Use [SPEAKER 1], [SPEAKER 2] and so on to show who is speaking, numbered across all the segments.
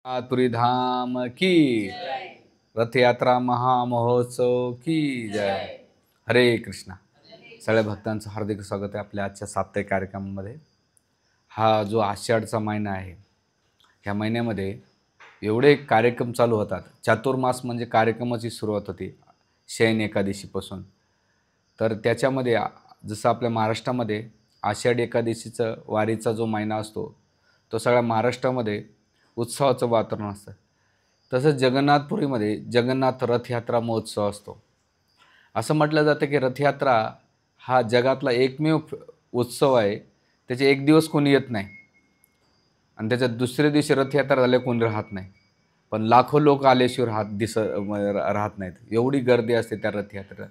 [SPEAKER 1] नाथपुरी धाम की रथ यात्रा महामहोत्सव की जय. हरे कृष्णा. सगळ्या भक्तांचं हार्दिक स्वागत आहे आपल्या आजच्या साप्ताहिक कार्यक्रमामध्ये. हा जो आषाढचा महिना आहे, ह्या महिन्यामध्ये एवढे कार्यक्रम चालू होतात. चातुर्मास म्हणजे कार्यक्रमाची सुरुवात होती शयन एकादशीपासून. तर त्याच्यामध्ये जसं आपल्या महाराष्ट्रामध्ये आषाढ एकादशीचं वारीचा जो महिना असतो तो सगळ्या महाराष्ट्रामध्ये उत्सवाचं वातावरण असतं. तसंच जगन्नाथपुरीमध्ये जगन्नाथ रथयात्रा महोत्सव असतो. असं म्हटलं जातं की रथयात्रा हा जगातला एकमेव उत्सव आहे, त्याचे एक दिवस कोणी येत नाही आणि त्याच्या दुसऱ्या दिवशी रथयात्रा झाल्या कोणी राहत नाही. पण लाखो लोक आल्याशिवाय राहत नाहीत, एवढी गर्दी असते त्या रथयात्रेला.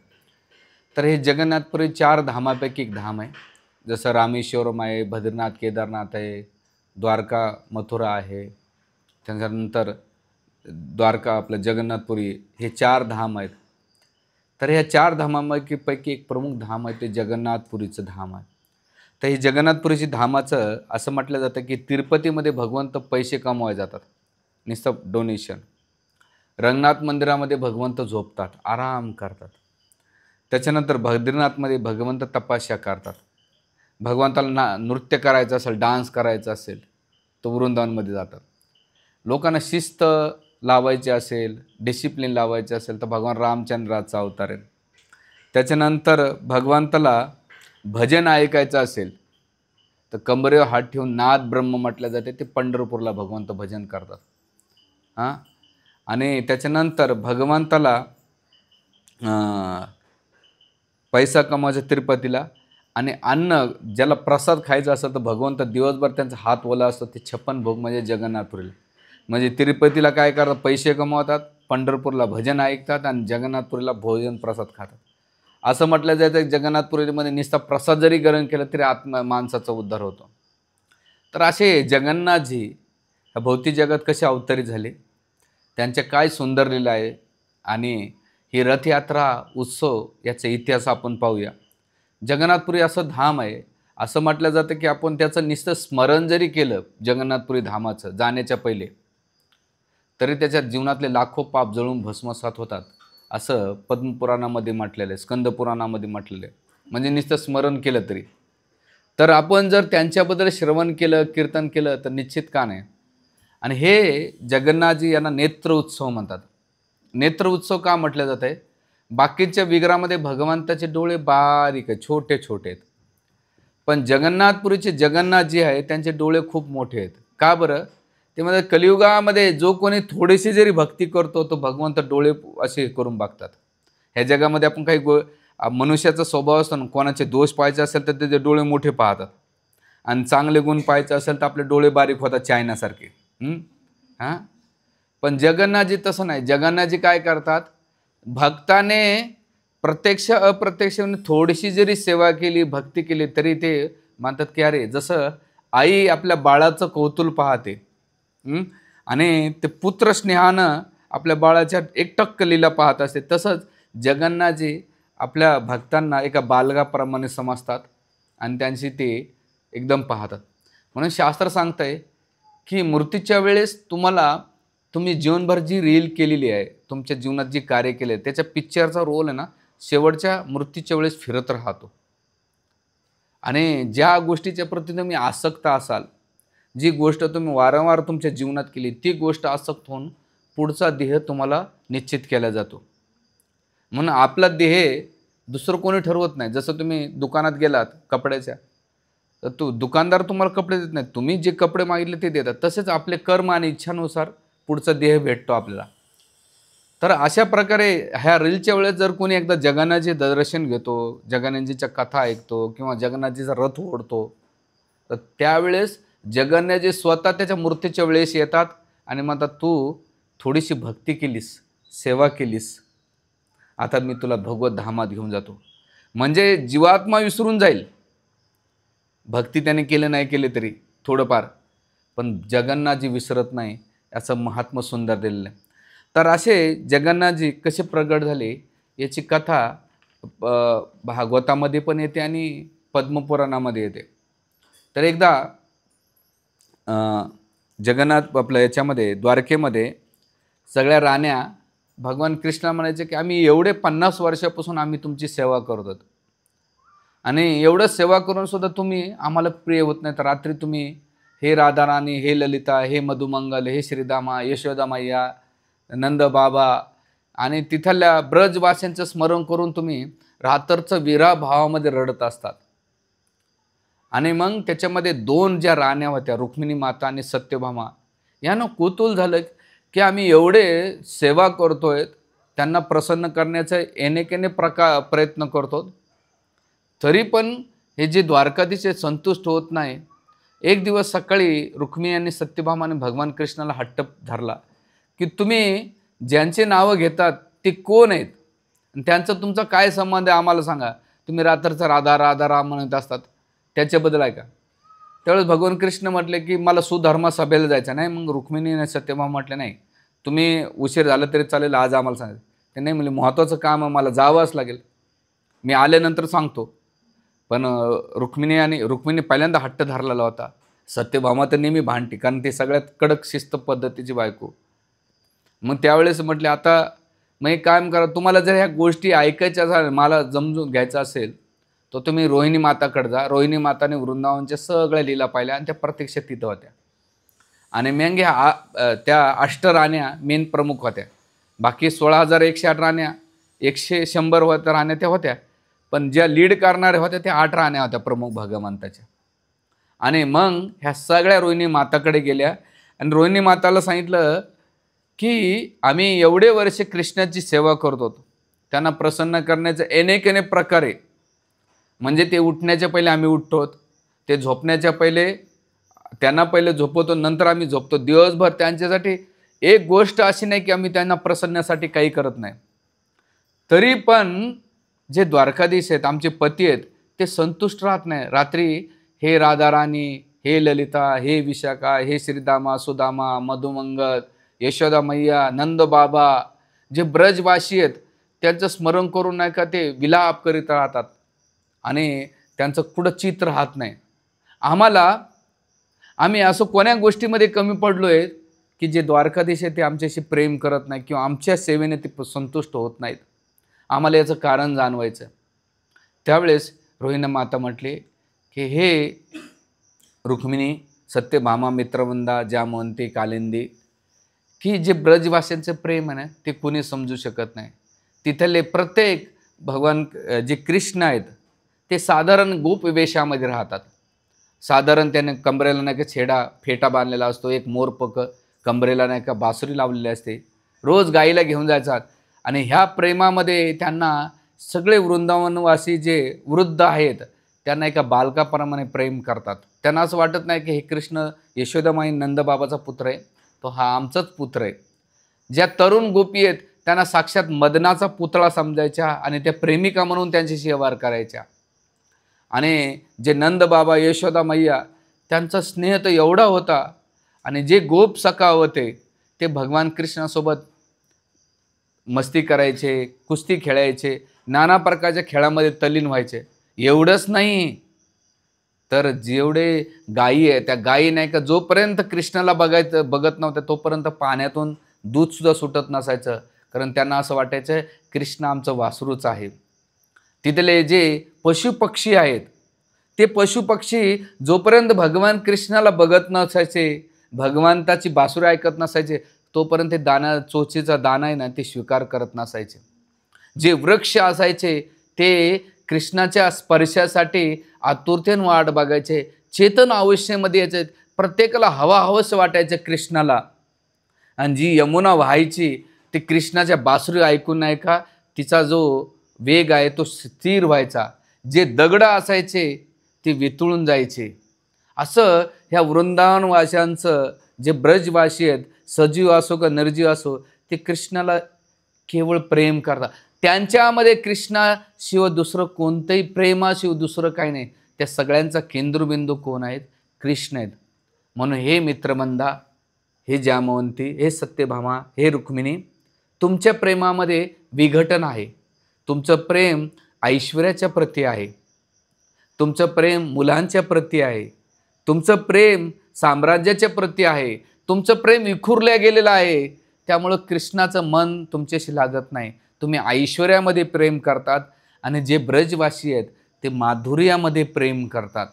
[SPEAKER 1] तर हे जगन्नाथपुरी 4 धामापैकी एक धाम आहे. जसं रामेश्वरम आहे, बद्रीनाथ केदारनाथ आहे, द्वारका मथुरा आहे, त्याच्यानंतर द्वारका आपलं जगन्नाथपुरी, हे 4 धाम आहेत. तर ह्या 4 धामांपैकी एक प्रमुख धाम आहे ते जगन्नाथपुरीचं धाम आहे. तर हे जगन्नाथपुरीची धामाचं असं म्हटलं जातं की तिरुपतीमध्ये भगवंत पैसे कमवायला जातात, नुसतं डोनेशन. रंगनाथ मंदिरामध्ये भगवंत झोपतात, आराम करतात. त्याच्यानंतर बद्रीनाथमध्ये भगवंत तपस्या करतात. भगवंताला नृत्य करायचं असेल, डान्स करायचा असेल तर वृंदावनमध्ये जातात. लोकांना शिस्त लावायची असेल, डिसिप्लिन लावायची असेल तर भगवान रामचंद्राचा अवतार आहे. त्याच्यानंतर भगवंताला भजन ऐकायचं असेल तर कमरेवर हात ठेवून नाद ब्रह्म म्हटलं जाते, ते पंढरपूरला भगवंत भजन करतात. आणि त्याच्यानंतर भगवंताला पैसा कमवायचा तिरुपतीला, आणि अन्न ज्याला प्रसाद खायचा असतं तर भगवंत दिवसभर त्यांचा हात ओला असतो, ते 56 भोग म्हणजे जगन्नाथपुरीला. म्हणजे तिरुपतीला काय करतात, पैसे कमवतात, पंढरपूरला भजन ऐकतात आणि जगन्नाथपुरीला भोजन प्रसाद खातात. असं म्हटलं जातं जगन्नाथपुरीमध्ये नुसता प्रसाद जरी ग्रहण केलं तरी माणसाचा उद्धार होतो. तर असे जगन्नाथजी ह्या भौतिक जगात कसे अवतरित झाले, त्यांच्या काय सुंदर लीला आहे आणि ही रथयात्रा उत्सव याचा इतिहास आपण पाहूया. जगन्नाथपुरी असं धाम आहे, असं म्हटलं जातं की आपण त्याचं नुसतं स्मरण जरी केलं जगन्नाथपुरी धामाचं जाण्याच्या पहिले, तरी त्याच्या जीवनातले लाखो पाप जळून भस्मसात होतात, असं पद्मपुराणामध्ये म्हटलेलं आहे, स्कंदपुराणामध्ये म्हटलेलं आहे. म्हणजे नुसतं स्मरण केलं तरी. तर आपण जर त्यांच्याबद्दल श्रवण केलं, कीर्तन केलं तर निश्चित का नाही. आणि हे जगन्नाथजी यांना नेत्र उत्सव म्हणतात. नेत्र उत्सव का म्हटलं जात आहे, बाकीच्या विग्रहामध्ये भगवंताचे डोळे बारीक आहेत, छोटे छोटे आहेत, पण जगन्नाथपुरीचे जगन्नाथ जे आहे त्यांचे डोळे खूप मोठे आहेत. का बरं? ते म्हणजे कलियुगामध्ये जो कोणी थोडीशी जरी भक्ती करतो तो भगवंत डोळे असे करून बघतात. ह्या जगामध्ये आपण काही मनुष्याचा स्वभाव असतो ना, कोणाचे दोष पाहायचे असेल तर त्याचे डोळे मोठे पाहतात, आणि चांगले गुण पाहायचे असेल तर आपले डोळे बारीक होतात चायनासारखे. पण जगन्नाथजी तसं नाही. जगन्नाथजी काय करतात, भक्ताने प्रत्यक्ष अप्रत्यक्ष थोडीशी जरी सेवा केली, भक्ती केली तरी ते म्हणतात की अरे, जसं आई आपल्या बाळाचं कौतुक पाहते आणि ते पुत्र स्नेहानं आपल्या बाळाच्या एकटक्क लीला पाहत असते, तसंच जगन्नाथजी आपल्या भक्तांना एका बालकाप्रमाणे समजतात आणि त्यांची ते एकदम पाहतात. म्हणून शास्त्र सांगतंय की मृत्यूच्या वेळेस तुम्ही जीवनभर जी रील केलेली आहे, तुमच्या जीवनात जी कार्य केले आहे, त्याच्या पिक्चरचा रोल आहे ना, शेवटच्या मृत्यूच्या वेळेस फिरत राहतो. आणि ज्या गोष्टीच्या प्रती तुम्ही आसक्त असाल, जी गोष्ट तुम्ही वारंवार तुमच्या जीवनात केली, ती गोष्ट आसक्त होऊन पुढचा देह तुम्हाला निश्चित केला जातो. म्हणून आपला देह दुसरं कोणी ठरवत नाही. जसं तुम्ही दुकानात गेलात कपड्याच्या, तर दुकानदार तुम्हाला कपडे देत नाही, तुम्ही जे कपडे मागितले ते देतात. तसेच आपले कर्म आणि इच्छानुसार पुढचा देह भेटतो आपल्याला. तर अशा प्रकारे ह्या रीलच्या वेळेस जर कोणी एकदा जगन्नाथजी दर्शन घेतो, जगन्नाथजीच्या कथा ऐकतो किंवा जगन्नाथजीचा रथ ओढतो, तर त्यावेळेस जगन्नाथजी स्वतः त्याच्या मूर्तीच्या वेळेस येतात आणि म्हणतात, तू थोडीशी भक्ती केलीस, सेवा केलीस, आता मी तुला भगवत धामात घेऊन जातो. म्हणजे जीवात्मा विसरून जाईल, भक्ती त्याने केले नाही केले तरी थोडंफार, पण जगन्नाथजी विसरत नाही. याचं महात्म्य सुंदर दिलेलं आहे. तर असे जगन्नाथजी कसे प्रगट झाले याची कथा भागवतामध्ये पण येते आणि पद्मपुराणामध्ये येते. तर एकदा जगन्नाथ आपलं याच्यामध्ये द्वारकेमध्ये सगळ्या राण्या भगवान कृष्णा म्हणायचे की आम्ही एवढे 50 वर्षापासून आम्ही तुमची सेवा करतो आणि एवढं सेवा करून सुद्धा तुम्ही आम्हाला प्रिय होत नाही. तर रात्री तुम्ही हे राधाराणी, हे ललिता, हे मधुमंगल, हे श्रीदामा, यशोदा मैया, नंद बाबा आणि तिथल्या ब्रजवासींचं स्मरण करून तुम्ही रात्रचं विरह भावामध्ये रडत असतात. आणि मग त्याच्यामध्ये 2 ज्या राण्या होत्या, रुक्मिणी माता आणि सत्यभामा, यांना कुतूहल झालं की आम्ही एवढे सेवा करतोय, त्यांना प्रसन्न करण्याचा एनेकेने प्रयत्न करतो, तरी पण हे जे द्वारकाधीश संतुष्ट होत नाही. एक दिवस सकाळी रुक्मिणी आणि सत्यभामाने भगवान कृष्णाला हट्ट धरला की तुम्ही ज्यांचे नावं घेतात ते कोण आहेत आणि त्यांचा तुमचा काय संबंध आहे आम्हाला सांगा. तुम्ही रात्रचा राधा राधा राम म्हणत असतात, त्याच्याबद्दल आहे का? त्यावेळेस भगवान कृष्ण म्हटले की मला सुधर्मा सभेला जायचं नाही. मग रुक्मिणी आणि सत्यभामा म्हटले नाही, तुम्ही उशीर झाला तरी चालेल, आज आम्हाला सांगा. ते नाही म्हणले, महत्त्वाचं काम आहे, मला जावंच लागेल, मी आल्यानंतर सांगतो. पण रुक्मिणी पहिल्यांदा हट्ट धरलेला होता. सत्यभामा तर नेहमी भांडती, कारण ती सगळ्यात कडक शिस्त पद्धतीची बायको. मग त्यावेळेस म्हटले आता मग एक काम करा, तुम्हाला जर ह्या गोष्टी ऐकायच्या असेल, मला समजून घ्यायचं असेल, तर तुम्ही रोहिणी माताकडे जा. रोहिणी माताने वृंदावनच्या सगळ्या लीला पाहिल्या आणि त्या प्रत्यक्ष तिथं होत्या. आणि मग ह्या त्या 8 राण्या मेन प्रमुख होत्या. बाकी 16,108 राण्या, 100 होत्या राण्या त्या होत्या, पण ज्या लीड करणाऱ्या होत्या त्या 8 राण्या होत्या प्रमुख भगवंताच्या. आणि मग ह्या सगळ्या रोहिणी माताकडे गेल्या आणि रोहिणी माताला सांगितलं की आम्ही एवढे वर्ष कृष्णाची सेवा करतो, त्यांना प्रसन्न करण्याचे अनेक प्रकारे, म्हणजे ते उठण्याच्या पहिले आम्ही उठतो, ते झोपण्याच्या पहिले त्यांना पहिले झोपवतो, नंतर आम्ही झोपतो. दिवसभर त्यांच्यासाठी एक गोष्ट अशी नाही की आम्ही त्यांना प्रसन्नासाठी काही करत नाही. तरी पण जे द्वारकाधीश आहेत, आमचे पती आहेत, ते संतुष्ट राहत नाही. रात्री हे राधाराणी, हे ललिता, हे विशाखा, हे श्रीदामा, सुदामा, मधुमंगल, यशोदा मैया, नंद बाबा, जे ब्रजवासी आहेत त्यांचं स्मरण करून नाही का ते विलाप करीत राहतात आणि त्यांचं कुठं चित्त राहत नाही. आम्ही असं कोण्या गोष्टीमध्ये कमी पडलो आहे की जे द्वारकाधीश आहे ते आमच्याशी प्रेम करत नाही किंवा आमच्या सेवेने ते संतुष्ट होत नाहीत, आम्हाला याचं कारण जाणवायचं. त्यावेळेस रोहिणी माता म्हटली की हे रुक्मिणी, सत्यभामा, मित्रवंदा, जामवंती, कालिंदी, की जे ब्रजवासींचं प्रेम आहे ना ते कुणी समजू शकत नाही. तिथले प्रत्येक भगवान जे कृष्ण आहेत ते साधारण गोप वेशामध्ये राहतात. साधारण त्याने कमरेला नाही का फेटा बांधलेला असतो, एक मोरपक कमरेला नाही का बासुरी लावलेली असते, रोज गाईला घेऊन जायचा. आणि ह्या प्रेमामध्ये त्यांना सगळे वृंदावनवासी जे वृद्ध आहेत त्यांना एका बालकाप्रमाणे प्रेम करतात. त्यांना असं वाटत नाही की हे कृष्ण यशोदामाई नंदबाबाचा पुत्र आहे, तो हा आमचाच पुत्र आहे. ज्या तरुण गोपी आहेत त्यांना साक्षात मदनाचा पुतळा समजायच्या आणि त्या प्रेमिका म्हणून त्यांच्याशी व्यवहार करायच्या. आणि जे नंद बाबा, यशोदा मैया, त्यांचा स्नेह तर एवढा होता. आणि जे गोप सखा होते ते भगवान कृष्णासोबत मस्ती करायचे, कुस्ती खेळायचे, नाना प्रकारच्या खेळामध्ये तल्लीन व्हायचे. एवढंच नाही तर जेवढे गायी आहे त्या गायी नाही का जोपर्यंत कृष्णाला बघत नव्हत्या तोपर्यंत पाण्यातून दूधसुद्धा सुटत नसायचं, कारण त्यांना असं वाटायचं कृष्ण आमचं वासरूच आहे. तिथले जे पशुपक्षी आहेत ते पशुपक्षी जोपर्यंत भगवान कृष्णाला बघत नसायचे, भगवंताची बासुरी ऐकत नसायचे, तोपर्यंत ते चोचीचा दाना आहे ना ते स्वीकार करत नसायचे. जे वृक्ष असायचे ते कृष्णाच्या स्पर्शासाठी आतुरतेने वाट बघायचे, चेतन अवस्थेमध्ये यायचे, प्रत्येकाला हवंसं वाटायचं कृष्णाला. आणि जी यमुना व्हायची ते कृष्णाच्या बासुरी ऐकून नाही का तिचा जो वेग आहे तो स्थिर व्हायचा. जे दगड असायचे ते वितळून जायचे. असं ह्या वृंदावनवाशांचं जे ब्रजवासी आहेत, सजीव असो का निर्जीव असो, ते कृष्णाला केवळ प्रेम करतात. त्यांच्यामध्ये कृष्णाशिवाय दुसरं कोणतंही, प्रेमाशिवाय दुसरं काही नाही. त्या सगळ्यांचा केंद्रबिंदू कोण आहेत? कृष्ण आहेत. म्हणून हे मित्रमंदा, हे जामवंती, हे सत्यभामा, हे रुक्मिणी, तुमच्या प्रेमामध्ये विघटन आहे. तुमचं प्रेम ऐश्वर्याच्या प्रती आहे, तुमचं प्रेम मुलांच्या प्रती आहे, तुमचं प्रेम साम्राज्याच्या प्रती आहे, तुमचं प्रेम विखुरल्या गेलेलं आहे, त्यामुळं कृष्णाचं मन तुमच्याशी लागत नाही. तुम्ही ऐश्वर्यामध्ये प्रेम करतात आणि जे ब्रजवासी आहेत ते माधुर्यामध्ये प्रेम करतात.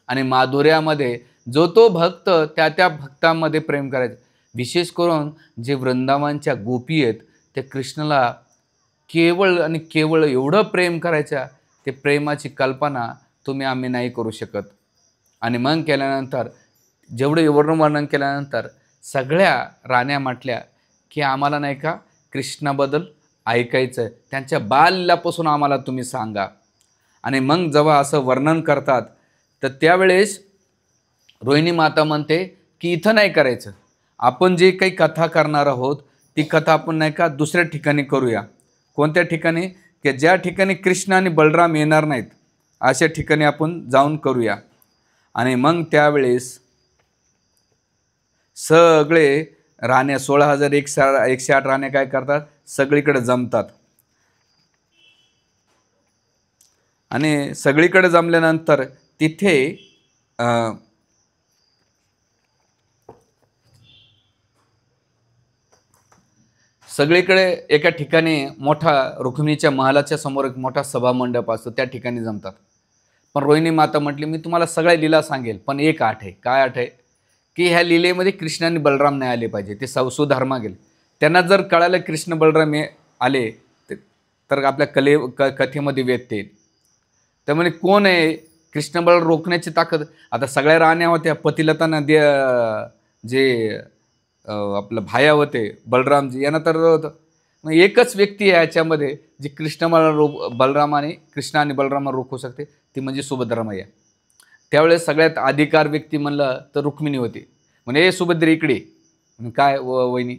[SPEAKER 1] आणि माधुर्यामध्ये जो तो भक्त त्या त्या भक्तांमध्ये प्रेम करायचं. विशेष करून जे वृंदावनच्या गोपी आहेत ते कृष्णाला केवळ आणि केवळ एवढं प्रेम करायच्या, ते प्रेमाची कल्पना आम्ही नाही करू शकत. आणि मग केल्यानंतर जेवढं वर्णन केल्यानंतर सगळ्या राण्या म्हटल्या की आम्हाला नाही का कृष्णाबद्दल ऐकायचं आहे, त्यांच्या बाल्यापासून आम्हाला तुम्ही सांगा. आणि मग जेव्हा असं वर्णन करतात तर त्यावेळेस रोहिणी माता म्हणते की इथं नाही करायचं, आपण जे काही कथा करणार आहोत ती कथा आपण नाही का दुसऱ्या ठिकाणी करूया. कोणत्या ठिकाणी? की ज्या ठिकाणी कृष्ण आणि बलराम येणार नाहीत अशा ठिकाणी आपण जाऊन करूया. आणि मग त्यावेळेस सगळे राण्या 16,108 राण्या काय करतात, सगळीकडे जमतात. आणि सगळीकडे जमल्यानंतर तिथे सगळीकडे एका ठिकाणी मोठा रुक्मिणीच्या महालाच्या समोर एक मोठा सभामंडप असतो, त्या ठिकाणी जमतात. पण रोहिणी माता म्हटली मी तुम्हाला सगळ्या लीला सांगेल, पण एक अट आहे. काय अट आहे? की ह्या लीलेमध्ये कृष्ण आणि बलराम नाही आले पाहिजे, ते सुधर्मा गेले. त्यांना जर कळालं कृष्ण बलराम आले तर आपल्या कथेमध्ये व्यत्यय येईल. त्यामुळे कोण आहे कृष्ण बलराम रोखण्याची ताकद? आता सगळ्या राण्या होत्या, पतिलताना जे आपलं भाया होते बलरामजी यांना तर होतं. मग एकच व्यक्ती आहे याच्यामध्ये जी बलराम आणि कृष्ण आणि बलरामाला रोखू शकते, ती म्हणजे सुभद्रामाई. त्यावेळेस सगळ्यात अधिकार व्यक्ती म्हणलं तर रुक्मिणी होती. म्हणजे सुभद्रे इकडे काय वहिनी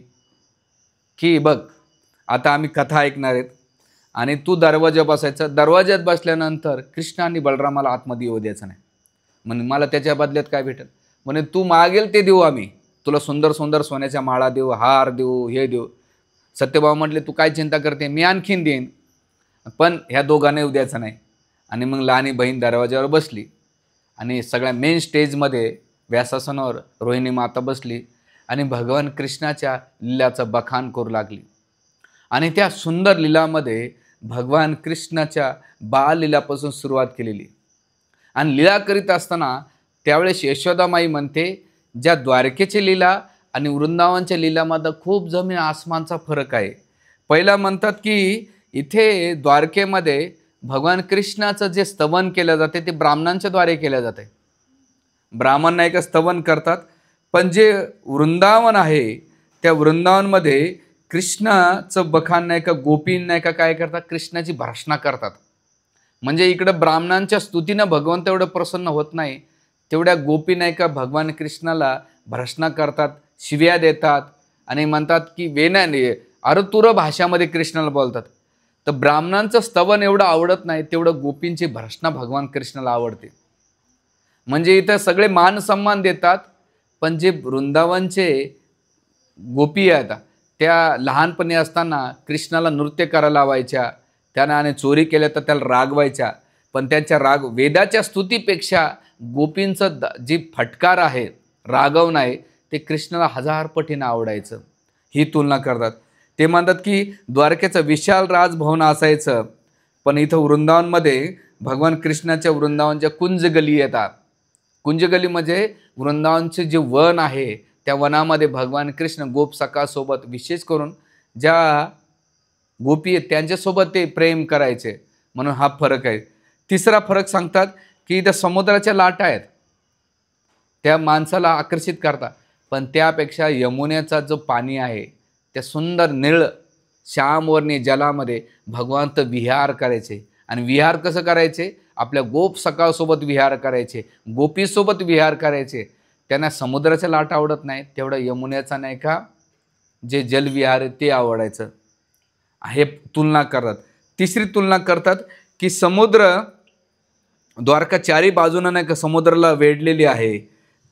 [SPEAKER 1] की बघ आता आम्ही कथा ऐकणार आहेत आणि तू दरवाजा बसायचा, दरवाज्यात बसल्यानंतर कृष्ण आणि बलरामाला आतमध्ये येऊ द्यायचं नाही. म्हणजे मला त्याच्या बदल्यात काय भेटेल? म्हणे तू मागेल ते देऊ, आम्ही तुला सुंदर सुंदर सोन्याच्या माळा देऊ, हार देऊ, हे देऊ. सत्यभामा म्हटले तू काय चिंता करते, मी आणखीन देईन, पण ह्या दोघांना येऊ द्यायचं नाही. आणि मग लहानी बहीण दरवाज्यावर बसली आणि सगळ्या मेन स्टेजमध्ये व्यासासनावर रोहिणी माता बसली आणि भगवान कृष्णाच्या लीलाचं बखान करू लागली. आणि त्या सुंदर लीलामध्ये भगवान कृष्णाच्या बाललीलापासून सुरुवात केलेली. आणि लीला करीत असताना त्यावेळेस यशोदामाई म्हणते ज्या द्वारकेची लीला आणि वृंदावनच्या लीलामध्ये खूप जमीन आसमानचा फरक आहे. पहिला म्हणतात की इथे द्वारकेमध्ये भगवान कृष्णाचं जे स्तवन केलं जाते ते ब्राह्मणांच्या द्वारे केलं जाते. ब्राह्मण नाही का स्तवन करतात, पण जे वृंदावन आहे त्या वृंदावनमध्ये कृष्णाचं बखान नाही का गोपी नाही का काय करतात, कृष्णाची भर्सना करतात. म्हणजे इकडं ब्राह्मणांच्या स्तुतीनं भगवंत एवढं प्रसन्न होत नाही, तेवढ्या गोपी नाही का भगवान कृष्णाला भर्सना करतात, शिव्या देतात आणि म्हणतात की वेनाने अरतुर भाषामध्ये कृष्णाला बोलतात. तर ब्राह्मणांचं स्तवन एवढं आवडत नाही तेवढं गोपींची भर्सना भगवान कृष्णाला आवडते. म्हणजे इथं सगळे मान सन्मान देतात, पण जे वृंदावनचे गोपी आहेत त्या लहानपणी असताना कृष्णाला नृत्य करायला लावायच्या, त्यांना आणि चोरी केल्या तर त्याला रागवायच्या. पण त्यांच्या वेदाच्या स्तुतीपेक्षा गोपींचं जी फटकार आहे, रागवण आहे, ते कृष्णाला 1000 पटीनं आवडायचं. ही तुलना करतात. ते म्हणतात की द्वारकेचं विशाल राजभवन असायचं, पण इथं वृंदावनमध्ये भगवान कृष्णाच्या वृंदावनच्या कुंजगली येतात. कुंजगली म्हणजे वृंदावनचे जे वन आहे त्या वनामध्ये भगवान कृष्ण गोप सखासोबत विशेष करून ज्या गोपी आहेत त्यांच्यासोबत ते प्रेम करायचे, म्हणून हा फरक आहे. तिसरा फरक सांगतात की इथं समुद्राच्या लाटा आहेत त्या माणसाला आकर्षित करतात, पण त्यापेक्षा यमुनेचा जो पाणी आहे त्या सुंदर निळ श्यामवर्णी जलामध्ये भगवंत विहार करायचे. आणि विहार कसं करायचे? आपल्या गोप सखासोबत विहार करायचे, गोपीसोबत विहार करायचे. त्यांना समुद्राच्या लाट आवडत नाही, तेवढं यमुनेचा नाही का जे जलविहार ते आवडायचं. हे तुलना करतात. तिसरी तुलना करतात की समुद्र द्वारका चारी बाजूनं नाही का समुद्राला वेढलेली आहे,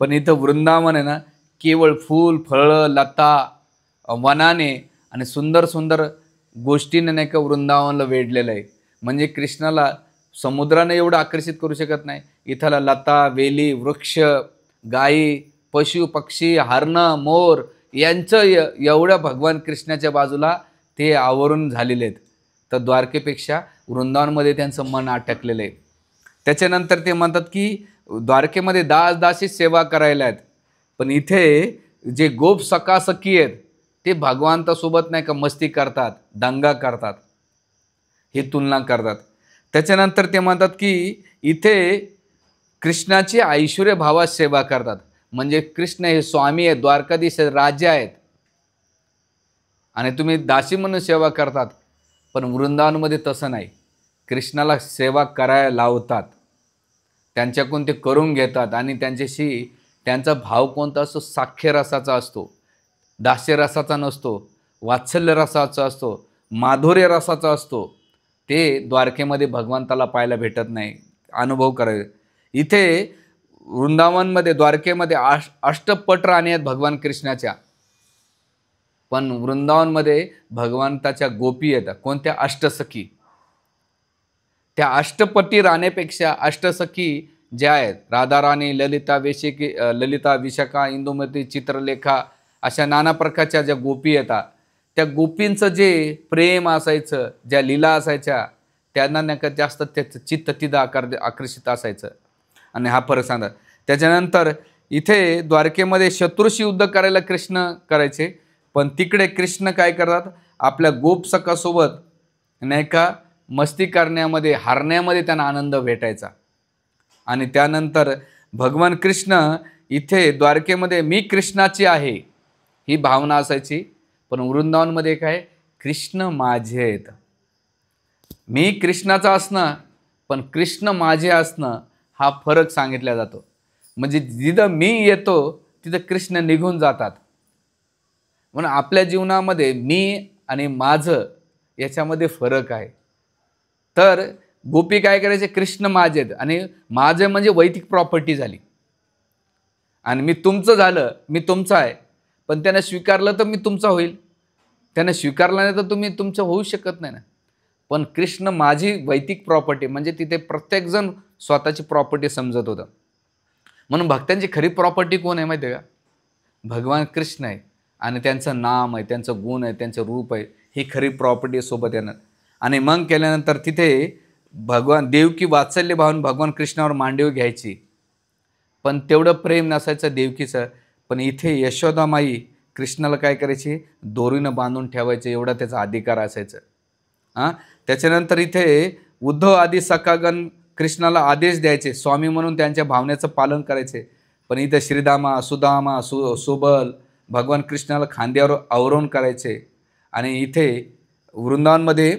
[SPEAKER 1] पण इथं वृंदावन आहे ना केवळ फूल फळं लता वनाने आणि सुंदर सुंदर गोष्टीने नाही का वृंदावनला वेढलेलं आहे. म्हणजे कृष्णाला समुद्राने एवढं आकर्षित करू शकत नाही, इथला लता वेली वृक्ष गायी पशु पक्षी हरणं मोर यांचं एवढं भगवान कृष्णाच्या बाजूला ते आवरून झालेले आहेत. तर द्वारकेपेक्षा वृंदावनमध्ये त्यांचं मन अटकलेलं आहे. त्याच्यानंतर ते म्हणतात की द्वारकेमध्ये दास दासी सेवा करायला आहेत, पण इथे जे गोप सखासखी आहेत ते भगवंतासोबत नाही का मस्ती करतात, दंगा करतात, ही तुलना करतात. त्याच्यानंतर ते म्हणतात की इथे कृष्णाची ऐश्वर्य भावात सेवा करतात. म्हणजे कृष्ण हे स्वामी आहेत, द्वारकाधीश राजा आहेत आणि तुम्ही दासी म्हणून सेवा करतात. पण वृंदावनमध्ये तसं नाही. कृष्णाला सेवा करायला लावतात, त्यांच्याकडून ते करून घेतात आणि त्यांच्याशी त्यांचा भाव कोणता असतो? साख्य रसाचा असतो, दास्य रसाचा नसतो, वात्सल्य रसाचा असतो, माधुर्य रसाचा असतो. ते द्वारकेमध्ये भगवंताला पाहायला भेटत नाही, अनुभव करायला. इथे वृंदावनमध्ये द्वारकेमध्ये अष्टपट राणी आहेत भगवान कृष्णाच्या, पण वृंदावनमध्ये भगवंताच्या गोपी येतात. कोणत्या? अष्टसखी. त्या अष्टपटी राणेपेक्षा अष्टसखी ज्या आहेत, राधाराणी, ललिता, ललिता, विशाखा, इंदुमती, चित्रलेखा, अशा नाना प्रकारच्या ज्या गोपी येतात, त्या गोपींचं जे प्रेम असायचं, ज्या लीला असायच्या, त्यांना नाही का जास्त त्याचं चित्त तिथं आकर्षित असायचं. आणि हा फरक सांगतात. त्याच्यानंतर इथे द्वारकेमध्ये शत्रूशी युद्ध करायला कृष्ण करायचे, पण तिकडे कृष्ण काय करतात? आपल्या गोपसखासोबत नाही का मस्ती करण्यामध्ये, हारण्यामध्ये त्यांना आनंद भेटायचा. आणि त्यानंतर भगवान कृष्ण इथे द्वारकेमध्ये मी कृष्णाची आहे ही भावना असायची, पण वृंदावनमध्ये काय? कृष्ण माझे आहेत. मी कृष्णाचा असणं पण कृष्ण माझे असणं हा फरक सांगितला जातो. म्हणजे जिथं मी येतो तिथं कृष्ण निघून जातात. म्हणून आपल्या जीवनामध्ये मी आणि माझं याच्यामध्ये फरक आहे. तर गोपी काय करायचे? कृष्ण माझे आहेत आणि माझे म्हणजे वैयक्तिक प्रॉपर्टी झाली आणि मी तुमचं झालं, मी तुमचं आहे. पण त्यानं स्वीकारलं तर मी तुमचा होईल, त्यानं स्वीकारलं नाही तर तुम्ही तुमचं होऊ शकत नाही ना. पण कृष्ण माझी वैयक्तिक प्रॉपर्टी, म्हणजे तिथे प्रत्येकजण स्वतःची प्रॉपर्टी समजत होतं. म्हणून भक्तांची खरी प्रॉपर्टी कोण आहे माहिती आहे का? भगवान कृष्ण आहे आणि त्यांचं नाम आहे, त्यांचं गुण आहे, त्यांचं रूप आहे, ही खरी प्रॉपर्टी सोबत येणार. आणि मग केल्यानंतर तिथे भगवान देवकी वात्सल्य भावून भगवान कृष्णावर मांडीव घ्यायची, पण तेवढं प्रेम नसायचं देवकीचं. पण इथे यशोदामाई कृष्णाला काय करायची? दोरीनं बांधून ठेवायचे, एवढा त्याचा अधिकार असायचं. त्याच्यानंतर इथे उद्धव आदी सखागण कृष्णाला आदेश द्यायचे, स्वामी म्हणून त्यांच्या भावनेचं पालन करायचे. पण इथे श्रीदामा, सुदामा, सुबल भगवान कृष्णाला खांद्यावर आवरून करायचे. आणि इथे वृंदावनमध्ये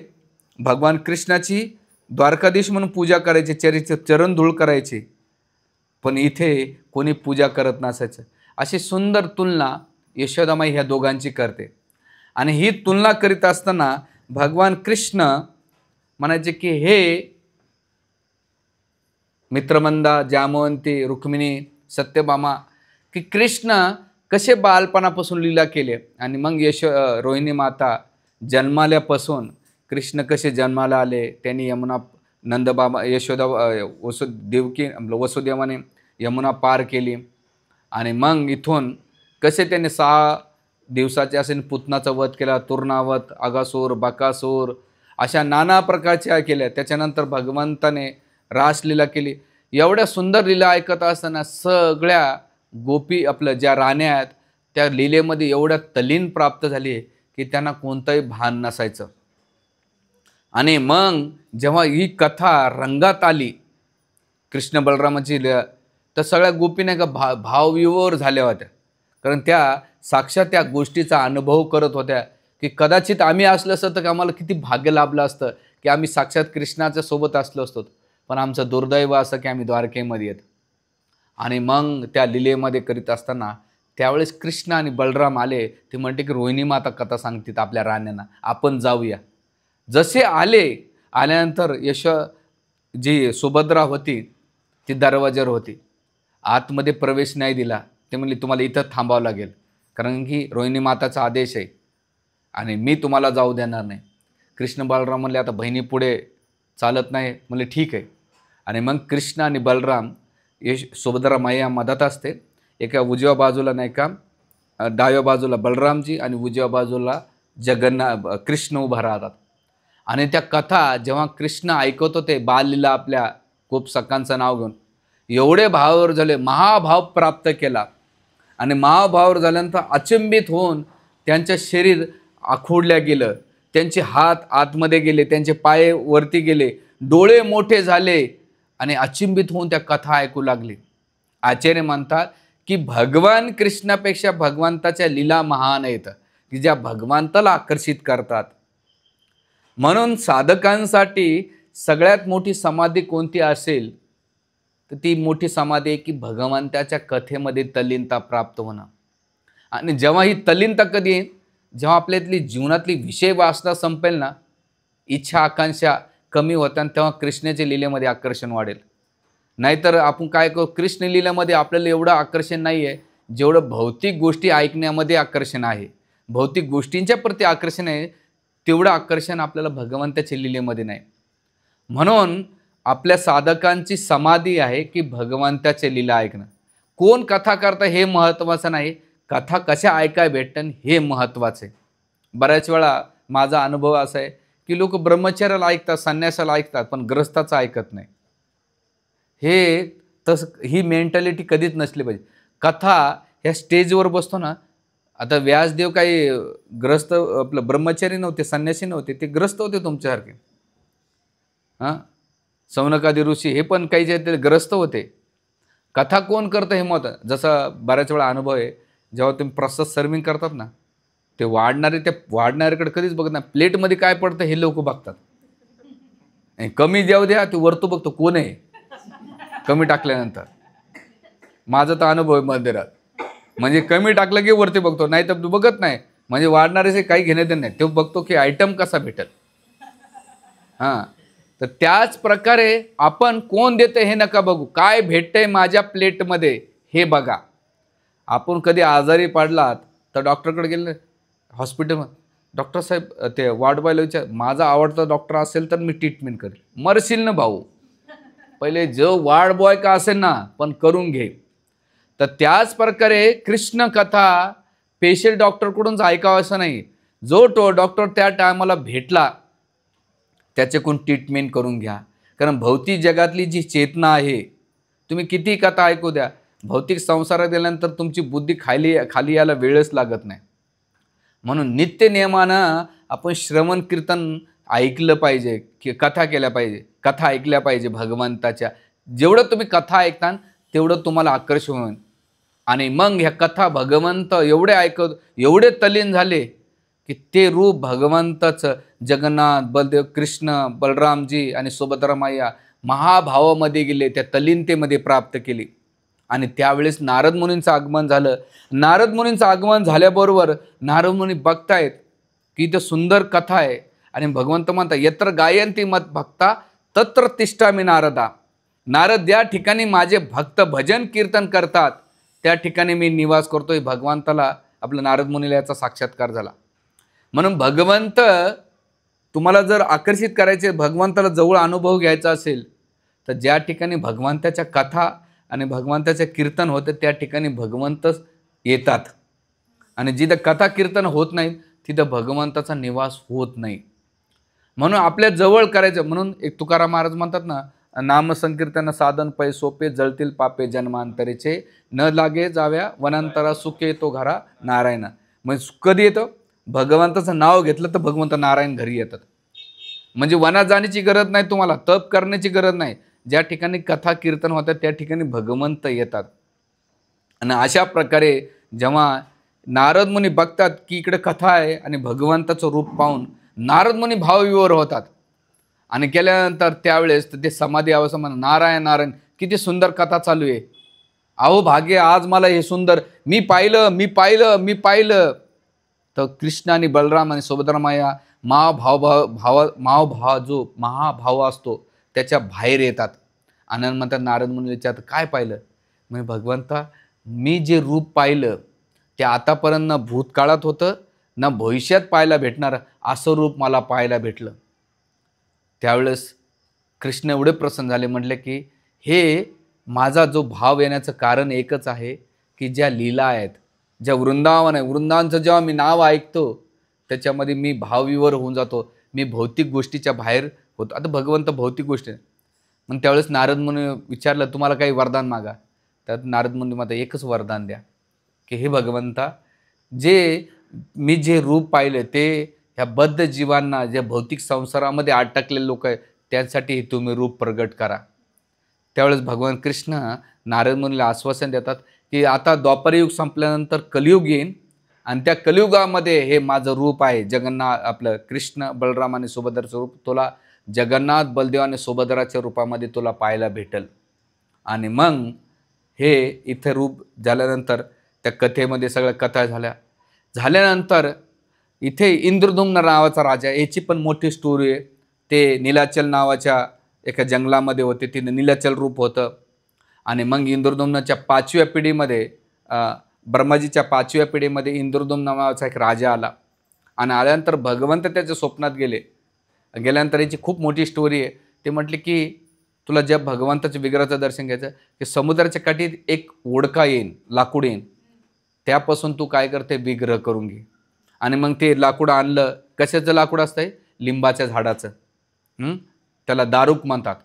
[SPEAKER 1] भगवान कृष्णाची द्वारकाधीश म्हणून पूजा करायचे, चरण धूळ करायचे, पण इथे कोणी पूजा करत नसायचं. अशी सुंदर तुलना यशोदामाई ह्या दोघांची करते. आणि ही तुलना करीत असताना भगवान कृष्ण म्हणायचे की हे मित्रमंदा, जामवंती, रुक्मिणी, सत्यभामा, की कृष्ण कसे बालपणापासून लीला केले आणि मग रोहिणी माता जन्माल्यापासून कृष्ण कसे जन्माला आले, त्यांनी यमुना, नंदबाबा, यशोदा, वसुदेवाने यमुना पार केली आणि मग इथून कसे त्यांनी 6 दिवसाचे असे पुतनाचा वध केला, तूर्णावत, अगासूर, बकासूर अशा नाना प्रकारच्या केल्या. त्याच्यानंतर भगवंताने रासलीला केली. एवढ्या सुंदर लीला ऐकत असताना सगळ्या गोपी आपल्या ज्या राण्या आहेत त्या लीलेमध्ये एवढ्या तल्लीन प्राप्त झाली की त्यांना कोणतंही भान नसायचं. आणि मग जेव्हा ही कथा रंगात आली कृष्ण बलरामाची, तर सगळ्या गोपी नाही का भावविभोर झाल्या होत्या, कारण त्या साक्षात त्या गोष्टीचा अनुभव करत होत्या की कदाचित आम्ही असलं असतं तर आम्हाला किती भाग्य लाभलं असतं की आम्ही साक्षात कृष्णाच्या सोबत असलो असतो, पण आमचं दुर्दैव असं की आम्ही द्वारकेमध्ये येत. आणि मग त्या लीलेमध्ये करीत असताना त्यावेळेस कृष्ण आणि बलराम आले. ते म्हणते की रोहिणी माता कथा सांगतात आपल्या राण्यांना, आपण जाऊया. जसे आल्यानंतर जी सुभद्रा होती ती दरवाजावर होती, आतमध्ये प्रवेश नाही दिला. ते म्हणले तुम्हाला इथं थांबावं लागेल, कारण की रोहिणी माताचा आदेश आहे आणि मी तुम्हाला जाऊ देणार नाही. कृष्ण बलराम म्हणले आता बहिणी पुढे चालत नाही. म्हणले ठीक आहे. आणि मग कृष्ण आणि बलराम सुभद्रा मैया मदत असते. एका उजव्या बाजूला नाही का डाव्या बाजूला बलरामजी आणि उजव्या बाजूला कृष्ण उभा राहतात. आणि त्या कथा जेव्हा कृष्ण ऐकत होते बाललीला आपल्या खूप सखांचं नाव घेऊन, एवढे भावावर झाले, महाभाव प्राप्त केला. आणि महाभावावर झाल्यानंतर अचंबित होऊन त्यांचं शरीर आखोडल्या गेलं, त्यांचे हात आतमध्ये गेले, त्यांचे पाय वरती गेले, डोळे मोठे झाले आणि अचंबित होऊन त्या कथा ऐकू लागले. आचार्य म्हणतात की भगवान कृष्णापेक्षा भगवंताच्या लीला महान आहेत, की ज्या भगवंताला आकर्षित करतात. म्हणून साधकांसाठी सगळ्यात मोठी समाधी कोणती असेल तर ती मोठी समाधी आहे की भगवंताच्या कथेमध्ये तल्लीनता प्राप्त होणं. आणि जेव्हा ही तल्लीनता कधी येईल, जेव्हा आपल्यातली जीवनातली विषय वासना संपेल ना, इच्छा आकांक्षा कमी होतात, तेव्हा कृष्णाच्या लीलेमध्ये आकर्षण वाढेल. नाहीतर आपण काय करू, कृष्ण लीलेमध्ये आपल्याला एवढं आकर्षण नाही आहे जेवढं भौतिक गोष्टी ऐकण्यामध्ये आकर्षण आहे. भौतिक गोष्टींच्या प्रती आकर्षण आहे तेवढं आकर्षण आपल्याला भगवंताच्या लीलेमध्ये नाही. म्हणून आपल्या साधकांची समाधी आहे की भगवंताचे लीला ऐकणं. कोण कथा करतं हे महत्त्वाचं नाही, कथा कशा ऐकाय भेटतं हे महत्त्वाचं आहे. बऱ्याच वेळा माझा अनुभव असा आहे की लोक ब्रह्मचर्याला ऐकतात, संन्यासाला ऐकतात, पण ग्रस्ताचं ऐकत नाही. हे ही मेंटॅलिटी कधीच नसली पाहिजे. कथा ह्या स्टेजवर बसतो ना, आता व्यासदेव काही ग्रस्त आपलं ब्रह्मचारी नव्हते, संन्यासी नव्हते, ते ग्रस्त होते तुमच्यासारखे. सौनकादी ऋषी हे पण काही जे ग्रस्त होते. कथा कोण करतं हे मत, जसं बऱ्याच वेळा अनुभव आहे, जेव्हा तुम्ही प्रसाद सर्विंग करतात ना, ते वाढणाऱ्याकडे कधीच बघत नाही. प्लेटमध्ये काय पडतं हे लोक बघतात. कमी जेव द्या, ते वरतो बघतो कोण आहे कमी टाकल्यानंतर. माझा तर अनुभव आहे मंदिरात, म्हणजे कमी टाकलं की वरती बघतो, नाही तर बघत नाही. म्हणजे वाढणारे काही घेण्यात नाही, ते बघतो की आयटम कसा भेटेल. तर त्याच प्रकारे आपण कोण देतं हे नका बघू, काय भेटतंय माझ्या प्लेटमध्ये हे बघा. आपण कधी आजारी पडलात तर डॉक्टरकडे गेले, हॉस्पिटलमध्ये, डॉक्टर साहेब ते वार्ड बॉयला विचार, माझा आवडता डॉक्टर असेल तर मी ट्रीटमेंट करेल. मरशील ना भाऊ, पहिले जो वार्ड बॉय का असेल ना पण करून घे. तर त्याच प्रकारे कृष्ण कथा स्पेशल डॉक्टरकडूनच ऐकावं असं नाही. जो डॉक्टर त्या टायमाला भेटला त्याच्याकडून ट्रीटमेंट करून घ्या. कारण भौतिक जगातली जी चेतना आहे, तुम्ही किती कथा ऐकू द्या, भौतिक संसारात गेल्यानंतर तुमची बुद्धी खाली यायला वेळच लागत नाही. म्हणून नित्य नियमानं आपण श्रवण कीर्तन ऐकलं पाहिजे, की कथा केल्या पाहिजे, कथा ऐकल्या पाहिजे भगवंताच्या. जेवढं तुम्ही कथा ऐकता तेवढं तुम्हाला आकर्षण होईल. आणि मग ह्या कथा भगवंत एवढे तल्लीन झाले की ते रूप भगवंताचं, जगन्नाथ, बलदेव, कृष्ण, बलरामजी आणि सुभद्रा मैया महाभावामध्ये गेले, त्या तल्लीनतेमध्ये प्राप्त केली. आणि त्यावेळेस नारद मुनींचं आगमन झालं. नारद मुनींचं आगमन झाल्याबरोबर नारद मुनी बघतायत की इथं सुंदर कथा आहे. आणि भगवंत म्हणतात, यत्र गायंती मत भक्ता तत्र तिष्ठामि नारदा. नारद ज्या ठिकाणी माझे भक्त भजन कीर्तन करतात त्या ठिकाणी मी निवास करतोय. भगवंताला, आपल्या नारद मुनीला याचा साक्षात्कार झाला. म्हणून भगवंत तुम्हाला जर आकर्षित करायचे, भगवंताला जवळ अनुभव घ्यायचा असेल तर ज्या ठिकाणी भगवंताच्या कथा आणि भगवंताचे कीर्तन होते त्या ठिकाणी भगवंतच येतात. आणि जिथं कथा कीर्तन होत नाही तिथं भगवंताचा निवास होत नाही. म्हणून आपल्या जवळ करायचं. म्हणून एक तुकाराम महाराज म्हणतात ना, नामसंकीर्तन साधन पै सोपे, जळतील पापे जन्मांतरीचे, न लागे जाव्या वनांतरा, सुख येतो घरा नारायण. म्हणजे कधी येतं, भगवंताचं नाव घेतलं तर भगवंत नारायण घरी येतात. म्हणजे वनात जाण्याची गरज नाही, तुम्हाला तप करण्याची गरज नाही. ज्या ठिकाणी कथा कीर्तन होतात त्या ठिकाणी भगवंत येतात. आणि अशा प्रकारे जेव्हा नारद मुनी बघतात की इकडे कथा आहे आणि भगवंताचं रूप पाहून नारद मुनी भावविवर होतात. आणि केल्यानंतर त्यावेळेस ते समाधी अवस्था म्हणा, नारायण नारायण, किती सुंदर कथा चालू आहे. अहो भाग्य, आज मला हे सुंदर मी पाहिलं. तर कृष्ण आणि बलराम आणि सुभद्रा मैया जो महाभाव असतो त्याच्या बाहेर येतात. आनंद म्हणतात, नारद मुनी विचारतात, काय पाहिलं? म्हणजे भगवंता, मी जे रूप पाहिलं ते आतापर्यंत न भूतकाळात होतं ना भविष्यात पाहायला भेटणार असं रूप मला पाहायला भेटलं. त्यावेळेस कृष्ण एवढे प्रसन्न झाले, म्हटले की हे माझा जो भाव येण्याचं कारण एकच आहे की ज्या लीला आहेत, ज्या वृंदावन आहे, वृंदावनचं जेव्हा मी नाव ऐकतो त्याच्यामध्ये मी भावविवर होऊन जातो, मी भौतिक गोष्टीच्या बाहेर होतो. आता भगवंत भौतिक गोष्टी, मग त्यावेळेस नारद मुनी विचारलं तुम्हाला काही वरदान मागा. त्यात नारद मुनी मला एकच वरदान द्या की हे भगवंता, जे मी जे रूप पाहिले ते ह्या बद्ध जीवांना, जे भौतिक संसारामध्ये अटकलेले लोक आहेत त्यांसाठी हे तुम्ही रूप प्रगट करा. त्यावेळेस भगवान कृष्ण नारद मुनीला आश्वासन देतात की आता द्वापरयुग संपल्यानंतर कलियुग येईन आणि त्या कलियुगामध्ये हे माझं रूप आहे जगन्नाथ, आपलं कृष्ण बलराम आणि सुभद्राचं रूप तुला जगन्नाथ बलदेव आणि सुभद्राच्या रूपामध्ये तुला पाहायला भेटेल. आणि मग हे इथे रूप झाल्यानंतर त्या कथेमध्ये सगळ्या कथा झाल्यानंतर इथे इंद्रद्युम्न नावाचा राजा, याची पण मोठी स्टोरी आहे. ते नीलाचल नावाच्या एका जंगलामध्ये होते, तिने नीलाचल रूप होतं. आणि मग इंद्रद्युम्नच्या 5व्या पिढीमध्ये, ब्रह्माजीच्या 5व्या पिढीमध्ये इंद्रद्युम्न नावाचा एक राजा आला. आणि आल्यानंतर भगवंत त्याच्या स्वप्नात गेल्यानंतर याची खूप मोठी स्टोरी आहे. ते म्हटले की तुला ज्या भगवंताच्या विग्रहाचं दर्शन घ्यायचं की समुद्राच्या काठी एक ओढका येईन, लाकूड येईन, त्यापासून तू काय करते विग्रह करून घे. आणि मग ते लाकूड आणलं. कशाचं लाकूड असतंय? लिंबाच्या झाडाचं. त्याला दारूक म्हणतात.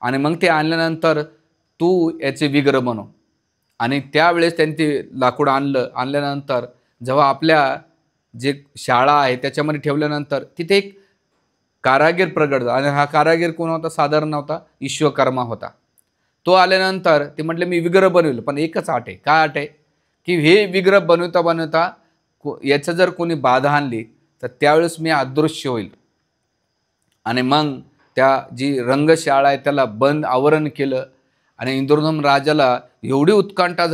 [SPEAKER 1] आणि मग ते आणल्यानंतर तू याचे विग्रह बनव. आणि त्यावेळेस त्यांनी ते लाकूड आणल्यानंतर जेव्हा आपल्या जे शाळा आहे त्याच्यामध्ये ठेवल्यानंतर तिथे एक कारागीर प्रगट झाला. आणि हा कारागीर कोण होता? साधारण नव्हता, विश्वकर्मा होता. तो आल्यानंतर ते म्हटले मी विग्रह बनवेल, पण एकच अट आहे. काय अट आहे? की हे विग्रह बनवता याचं जर कोणी बाधा आणली तर त्यावेळेस मी अदृश्य होईल. आणि मग त्या जी रंगशाळा आहे त्याला आवरण केलं. आणि इंद्रद्युम्न राजाला एवढी उत्कंठा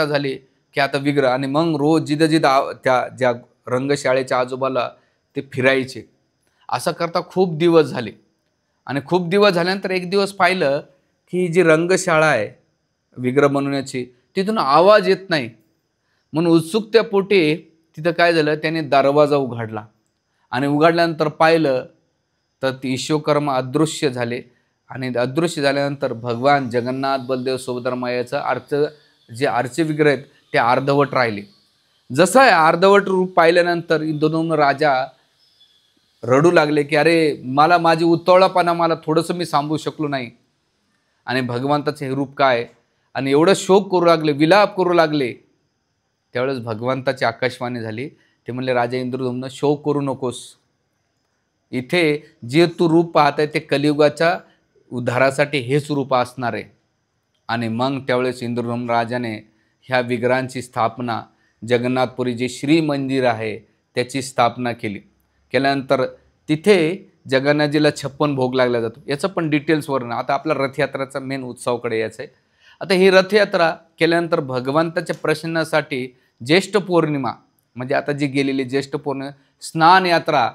[SPEAKER 1] झाली की आता विग्रह. आणि मग रोज जिथं त्या ज्या रंगशाळेच्या आजूबाला ते फिरायचे. असं करता खूप दिवस झाले. आणि खूप दिवस झाल्यानंतर एक दिवस पाहिलं की जी रंगशाळा आहे विग्रह बनवण्याची, तिथून आवाज येत नाही. म्हणून उत्सुकतेपोटी तिथं काय झालं, त्याने दरवाजा उघडला. आणि उघडल्यानंतर पाहिलं तर ती विश्वकर्मा अदृश्य झाले. आणि अदृश्य झाल्यानंतर भगवान जगन्नाथ बलदेव सुभद्रा मायाचं जे आरचे विग्रह आहेत ते अर्धवट राहिले. जसं आहे अर्धवट रूप पाहिल्यानंतर इंद्रद्युम्न राजा रडू लागले की अरे मला माझी उतावळापणा, मला थोडंसं मी सांभाळू शकलो नाही. आणि भगवंताचं हे रूप काय, आणि एवढं शोक करू लागले, विलाप करू लागले. त्यावेळेस भगवंताची आकाशवाणी झाली. ते म्हणले राजा इंद्रद्युम्न शोक करू नकोस, इथे जे तू रूप पाहत आहे ते कलियुगाच्या उद्धारासाठी हेच रूप असणार आहे. आणि मग त्यावेळेस इंद्रद्युम्न राजाने ह्या विग्रहांची स्थापना, जगन्नाथपुरी जे श्री मंदिर आहे त्याची स्थापना केल्यानंतर तिथे जगन्नाथजीला 56 भोग लागला जातो. याचं पण डिटेल्सवर आता आपला रथयात्राचा मेन उत्सवाकडे यायचं आहे. आता ही रथयात्रा केल्यानंतर भगवंताच्या प्रसन्नासाठी ज्येष्ठ पौर्णिमा, म्हणजे आता जी गेलेली ज्येष्ठ पौर्णिमा, स्नान यात्रा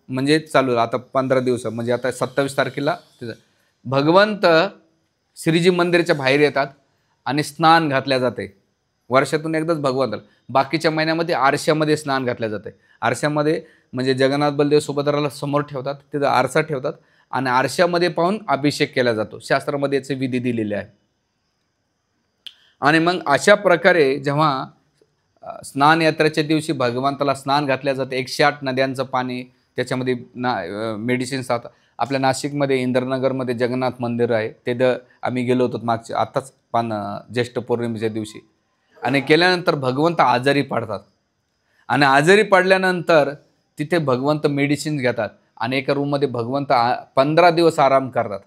[SPEAKER 1] म्हणजे चालू आता 15 दिवस, म्हणजे आता 27 तारखेला भगवंत श्रीजी मंदिराच्या बाहेर येतात आणि स्नान घातल्या जाते. वर्षातून एकदाच भगवंताला, बाकीच्या महिन्यामध्ये आरशामध्ये स्नान घातल्या जाते. आरशामध्ये म्हणजे जगन्नाथ बलदेव सुभद्राला समोर ठेवतात, तिथं आरसा ठेवतात आणि आरशामध्ये पाहून अभिषेक केला जातो. शास्त्रामध्ये याचे विधी दिलेले आहे. आणि मग अशा प्रकारे जेव्हा स्नान यात्रेच्या दिवशी भगवंताला स्नान घातल्या जाते, 108 नद्यांचं पाणी त्याच्यामध्ये मेडिसिन्स. आपल्या नाशिकमध्ये इंद्रनगरमध्ये जगन्नाथ मंदिर आहे, तिथं आम्ही गेलो होतो आत्ताच ज्येष्ठ पौर्णिमेच्या दिवशी. आणि केल्यानंतर भगवंत आजारी पडतात. आणि आजारी पडल्यानंतर तिथे भगवंत मेडिसिन्स घेतात आणि एका रूममध्ये भगवंत 15 दिवस आराम करतात.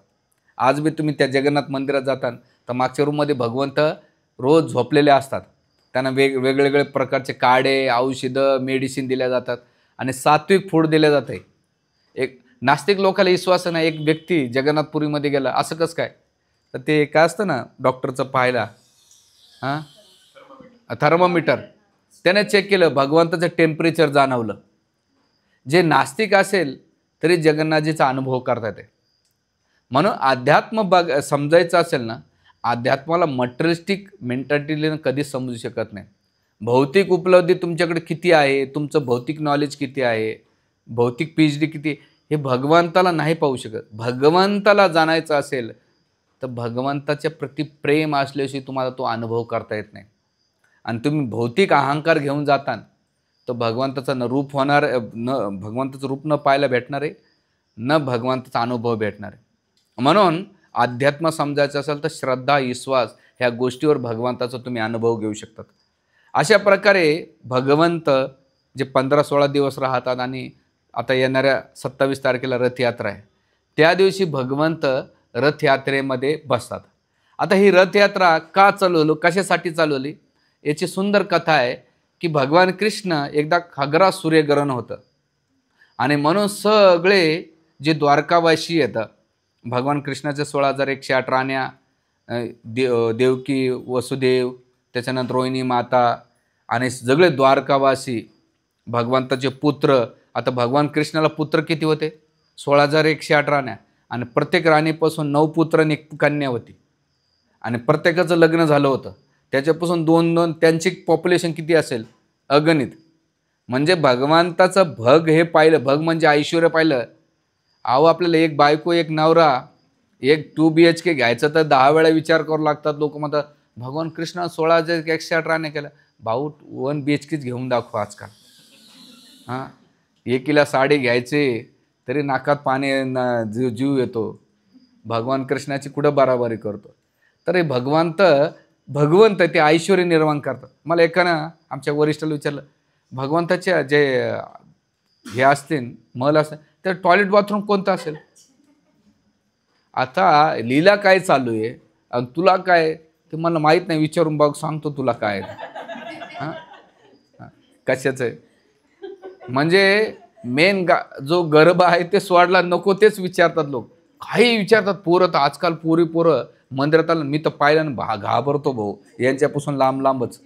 [SPEAKER 1] आज बी तुम्ही त्या जगन्नाथ मंदिरात जाता तर मागच्या रूममध्ये भगवंत रोज झोपलेले असतात. त्यांना वेगवेगळे प्रकारचे काढे, औषधं, मेडिसिन दिल्या जातात आणि सात्विक फूड दिलं जातं. एक नास्तिक लोकांना विश्वास नाही, एक व्यक्ती जगन्नाथपुरीमध्ये गेला, असं कसं काय? तर ते काय असतं ना डॉक्टरचं पाहायला, थर्मोमीटर, त्याने चेक केलं, भगवंताचं टेम्परेचर जाणवलं. जे नास्तिक असेल तरी जगन्नाथजीचा अनुभव करता येते. म्हणून अध्यात्म समजायचं असेल ना, अध्यात्माला मटेरियलिस्टिक मेंटॅलिटीने कधीच समजू शकत नाही. भौतिक उपलब्धी तुमच्याकडे किती आहे, तुमचं भौतिक नॉलेज किती आहे, भौतिक PhD किती, हे भगवंताला नाही पाहू शकत. भगवंताला जाणायचं असेल तर भगवंताच्या प्रति प्रेम असल्याशिवाय तुम्हाला तो अनुभव करता येत नाही. आणि तुम्ही भौतिक अहंकार घेऊन जाता तर भगवंताचं न रूप होणार, भगवंताचं रूप न पाहायला भेटणार आहे, न भगवंताचा अनुभव भेटणार आहे. म्हणून अध्यात्म समजायचं असेल तर श्रद्धा, विश्वास ह्या गोष्टीवर भगवंताचा तुम्ही अनुभव घेऊ शकतात. अशा प्रकारे भगवंत जे 15-16 दिवस राहतात आणि आता येणाऱ्या 27 तारखेला रथयात्रा आहे, त्या दिवशी भगवंत रथयात्रेमध्ये बसतात. आता ही रथयात्रा का चालवली, कशासाठी चालवली, याची सुंदर कथा आहे की भगवान कृष्ण एकदा खगरा सूर्यग्रहण होतं आणि म्हणून सगळे जे द्वारकावासी येतात, भगवान कृष्णाचे 16,108 राण्या, देवकी, वसुदेव, त्याच्यानंतर रोहिणी माता आणि सगळे द्वारकावासी, भगवंताचे पुत्र. आता भगवान कृष्णाला पुत्र किती होते? 16,108 राण्या, आणि प्रत्येक राणीपासून 9 पुत्र आणि 1 कन्या होती आणि प्रत्येकाचं लग्न झालं होतं. त्याच्यापासून 2-2 त्यांची पॉप्युलेशन किती असेल? अगणित. म्हणजे भगवंताचं भग हे पाहिलं, भग म्हणजे ऐश्वर्य पाहिलं. अहो आपल्याला एक बायको, एक नवरा, एक 2 BHK घ्यायचं तर 10 वेळा विचार करावं लागतात. लोक म्हणतात भगवान कृष्ण 16,108 राण्या केल्या. भाऊ 1 BHKच घेऊन दाखवा आजकाल. हां, एकीला साडी घ्यायचे तरी नाकात पाणी जीव येतो. भगवान कृष्णाची कुठं बराबरी करतो? तर हे भगवंत ते ऐश्वर्य निर्माण करतात. मला एकानं आमच्या वरिष्ठाला विचारलं, भगवंताच्या जे हे असतील महल असतील तर टॉयलेट बाथरूम कोणतं असेल? आता लीला काय चालू आहे आणि तुला काय ते मला माहीत नाही, विचारून बघ, सांगतो तुला काय. हां, कशाचं आहे म्हणजे मेन जो गर्भ आहे ते सोडला नको तेच विचारतात लोक, काही विचारतात. पोरं तर आजकाल पोरं मंदिरात आलं, मी तर पाहिलं ना घाबरतो भाऊ, यांच्यापासून लांबच.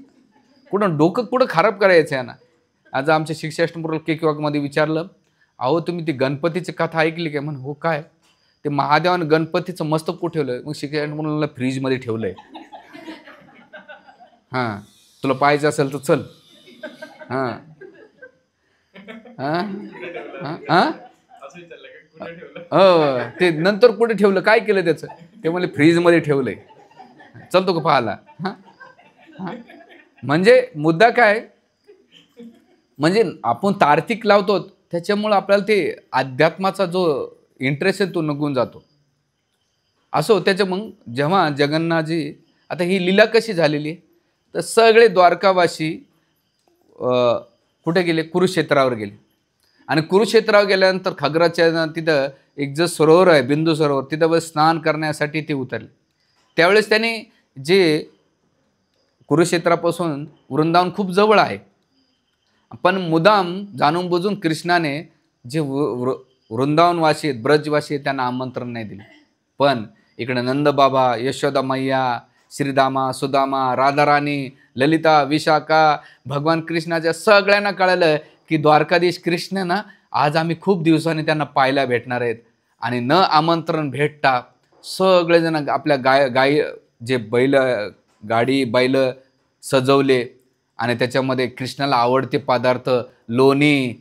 [SPEAKER 1] कुठं डोकं कुठं खराब करायचं आहे ना. आज आमच्या शिक्षाष्टपूर्व केकवाकमध्ये विचारलं, अहो तुम्ही ती गणपतीची कथा ऐकली काय? म्हण हो काय? ते महादेवानं गणपतीचं मस्तक कुठं ठेवलं? मग शिक्षाष्टपूर्वला फ्रीजमध्ये ठेवलंय. हां, तुला पाहायचं असेल तर चल. हां हां हां हो, ते नंतर कुठे ठेवलं, काय केलं त्याचं? ते मला फ्रीजमध्ये ठेवलंय, चलतो का पाहायला? हां हां, म्हणजे मुद्दा काय, म्हणजे आपण तार्किक लावतो त्याच्यामुळं आपल्याला ते अध्यात्माचा जो इंटरेस्ट आहे तो निघून जातो. असो त्याचं. मग जेव्हा जगन्नाथजी, आता ही लीला कशी झालेली आहे तर सगळे द्वारकावासी कुठे गेले? कुरुक्षेत्रावर गेले. आणि कुरुक्षेत्रावर गेल्यानंतर खगराच्या तिथं एक जो सरोवर आहे, बिंदू सरोवर, तिथं स्नान करण्यासाठी ते उतरले. त्यावेळेस त्यांनी जे कुरुक्षेत्रापासून वृंदावन खूप जवळ आहे, पण मुदाम जाणून बुजून कृष्णाने जे वृंदावनवासी आहेत, ब्रजवासी आहेत, त्यांना आमंत्रण नाही दिले. पण इकडे नंदबाबा, यशोदा मैया, श्रीदामा, सुदामा, राधाराणी, ललिता, विशाखा, भगवान कृष्णाच्या सगळ्यांना कळलं की द्वारकाधीश कृष्ण ना आज आम्ही खूप दिवसांनी त्यांना पाहायला भेटणार आहेत. आणि न आमंत्रण भेटता सगळेजण आपल्या गाई जे गाडी बैल सजवले आणि त्याच्यामध्ये कृष्णाला आवडते पदार्थ लोणी,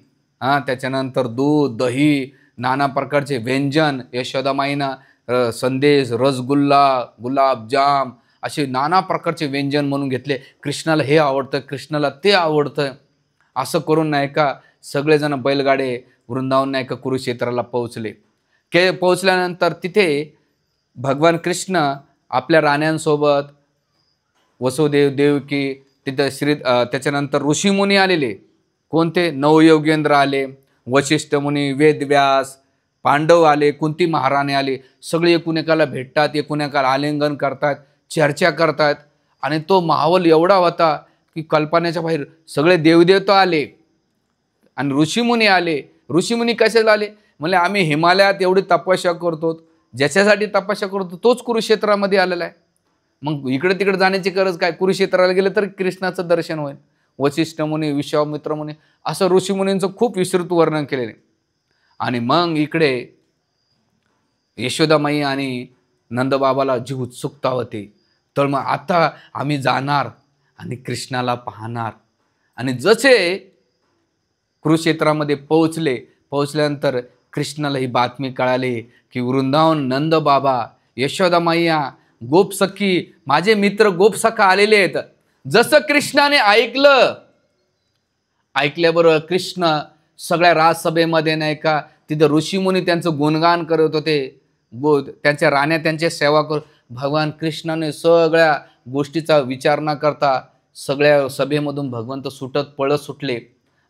[SPEAKER 1] त्याच्यानंतर दूध, दही, नाना प्रकारचे व्यंजन, यशोदामाईनं संदेश, रसगुल्ला, गुलाबजाम असे नाना प्रकारचे व्यंजन म्हणून घेतले. कृष्णाला हे आवडतं, कृष्णाला ते आवडतं. असं करून नाही का सगळेजण बैलगाडे वृंदावन नाही का कुरुक्षेत्राला पोहोचले. पोहोचल्यानंतर तिथे भगवान कृष्ण आपल्या राण्यांसोबत, वसुदेव, देवकी, तिथं त्याच्यानंतर ऋषीमुनी आलेले. कोणते? नवयोगेंद्र आले, वशिष्ठ मुनी, वेदव्यास, पांडव आले, कुंती महाराणी आले. सगळे एकूण भेटतात, एकूण आलिंगन करतात, चर्चा करतात. आणि तो माहोल एवढा होता की कल्पनेच्या बाहेर. सगळे देवदेवता आले आणि ऋषीमुनी आले. ऋषीमुनी कशाला आले? म्हणजे आम्ही हिमालयात एवढी तपस्या करतो, ज्याच्यासाठी तपस्या करतो तोच कुरुक्षेत्रामध्ये आलेला आहे. मग इकडे तिकडे जाण्याची गरज काय? कुरुक्षेत्राला गेलं तर कृष्णाचं दर्शन होईल. वशिष्ठ मुनी, विश्वामित्र मुनी, असं ऋषीमुनींचं खूप विस्तृत वर्णन केलेले. आणि मग इकडे यशोदामाई आणि नंदबाबाला जी उत्सुकता होती, तर मग आता आम्ही जाणार आणि कृष्णाला पाहणार. आणि जसे कुरुक्षेत्रामध्ये पोहोचल्यानंतर कृष्णाला ही बातमी कळाली की वृंदावन नंद बाबा, यशोदा मैया, गोपसखी, माझे मित्र गोपसखा आलेले आहेत. जसं कृष्णाने ऐकल्याबरोबर कृष्ण सगळ्या राजसभेमध्ये नाही का तिथे ऋषीमुनी त्यांचं गुणगान करत होते. त्यांच्या राण्या त्यांची सेवा करत. भगवान कृष्णाने सगळ्या गोष्टीचा विचार न करता सगळ्या सभेमधून भगवंत पळत सुटले.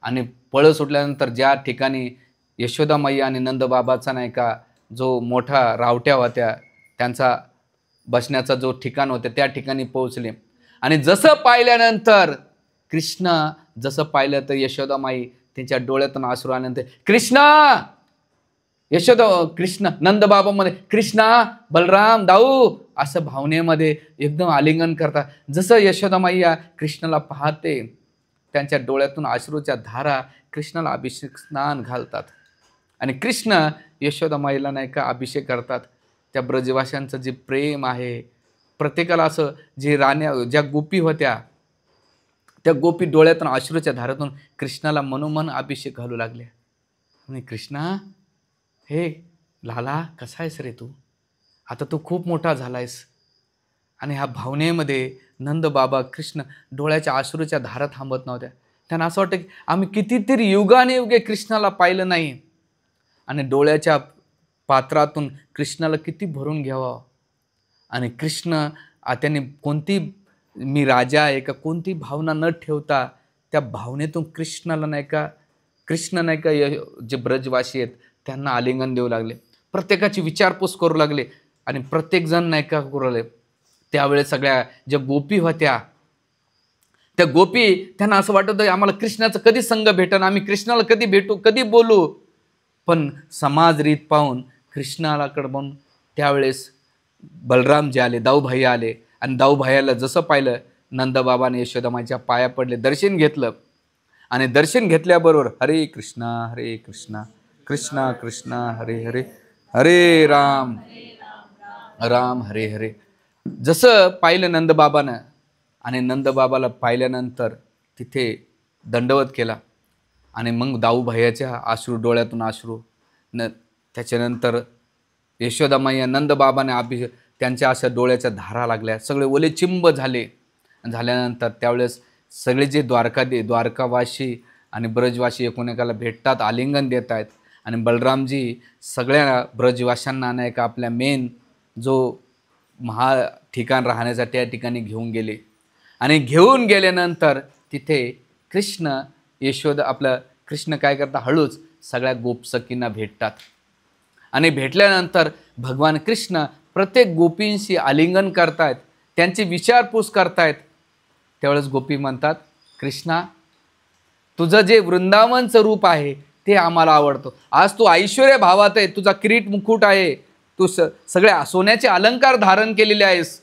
[SPEAKER 1] आणि पळत सुटल्यानंतर ज्या ठिकाणी यशोदा मैया आणि नंदबाबाचा नाही का जो मोठा रावट्या होत्या, त्यांचा बसण्याचा जो ठिकाण होतं त्या ठिकाणी पोहोचले. आणि जसं पाहिल्यानंतर कृष्ण जसं पाहिलं तर यशोदा माई त्यांच्या डोळ्यातून अश्रू आल्यानंतर कृष्णा, यशोदा, कृष्ण, नंदबाबामध्ये कृष्णा, बलराम, दाऊ असं भावनेमध्ये एकदम आलिंगन करतात. जसं यशोदा मैया कृष्णाला पाहते, त्यांच्या डोळ्यातून अश्रूच्या धारा कृष्णाला अभिषेक स्नान घालतात. आणि कृष्ण यशोदा माईला नाही का अभिषेक करतात. त्या ब्रजवाशांचं जे प्रेम आहे, प्रत्येकाला असं जे राण्या ज्या गोपी होत्या त्या गोपी डोळ्यातून अश्रूच्या धारातून कृष्णाला मनोमन अभिषेक घालू लागले. आणि कृष्णा, हे लाला कसा आहेस रे तू, आता तू खूप मोठा झालायस. आणि ह्या भावनेमध्ये नंद बाबा कृष्ण डोळ्याच्या अश्रूच्या धारा थांबत नव्हत्या. त्यांना असं वाटतं की आम्ही कितीतरी युगाने युगे कृष्णाला पाहिलं नाही आणि डोळ्याच्या पात्रातून कृष्णाला किती भरून घ्यावं. आणि कृष्ण त्यांनी कोणती मी राजा आहे का कोणती भावना न ठेवता त्या भावनेतून कृष्णाला नाही का जे ब्रजवासी आहेत त्यांना आलिंगन देऊ लागले. प्रत्येकाची विचारपूस करू लागले आणि प्रत्येकजण नाही का करू लागले. त्यावेळेस सगळ्या ज्या गोपी होत्या त्या गोपी त्यांना असं वाटत होतं आम्हाला कृष्णाचं कधी संग भेटन, आम्ही कृष्णाला कधी भेटू, कधी बोलू. पण समाज रीत पाहून कृष्णाला कडबून त्यावेळेस बलराम जे आले, दाऊभाई आले. आणि दाऊभाईला जसं पाहिलं नंदबाबाने यशोदामाईच्या पाया पडले, दर्शन घेतलं. आणि दर्शन घेतल्याबरोबर हरे कृष्णा कृष्णा कृष्णा हरे हरे, हरे राम राम हरे हरे जसं पाहिलं नंदबाबानं. आणि नंदबाबाला पाहिल्यानंतर तिथे दंडवत केला. आणि मग दाऊभाईच्या अश्रू डोळ्यातून अश्रू त्याच्यानंतर यशोदामाई नंदबाबाने त्यांच्या अशा डोळ्याच्या धारा लागल्या, सगळे ओले चिंब झाल्यानंतर त्यावेळेस सगळे जे द्वारकावासी आणि ब्रजवासी एकमेकाला भेटतात, आलिंगन देत आहेत. आणि बलरामजी सगळ्या ब्रजवाशांना नाही का आपल्या मेन जो ठिकाण राहण्याचा त्या ठिकाणी घेऊन गेले. आणि घेऊन गेल्यानंतर तिथे कृष्ण काय करतात, हळूच सगळ्या गोपसखींना भेटतात. आणि भेटल्यानंतर भगवान कृष्ण प्रत्येक गोपींशी आलिंगन करतायत, त्यांची विचारपूस करतायत. त्यावेळेस गोपी म्हणतात, कृष्णा, तुझं जे वृंदावनचं रूप आहे ते आम्हाला आवडतं. आज तू ऐश्वर्य भावात आहे, तुझा किरीट मुकुट आहे, तू सगळ्या सोन्याचे अलंकार धारण केलेले आहेस.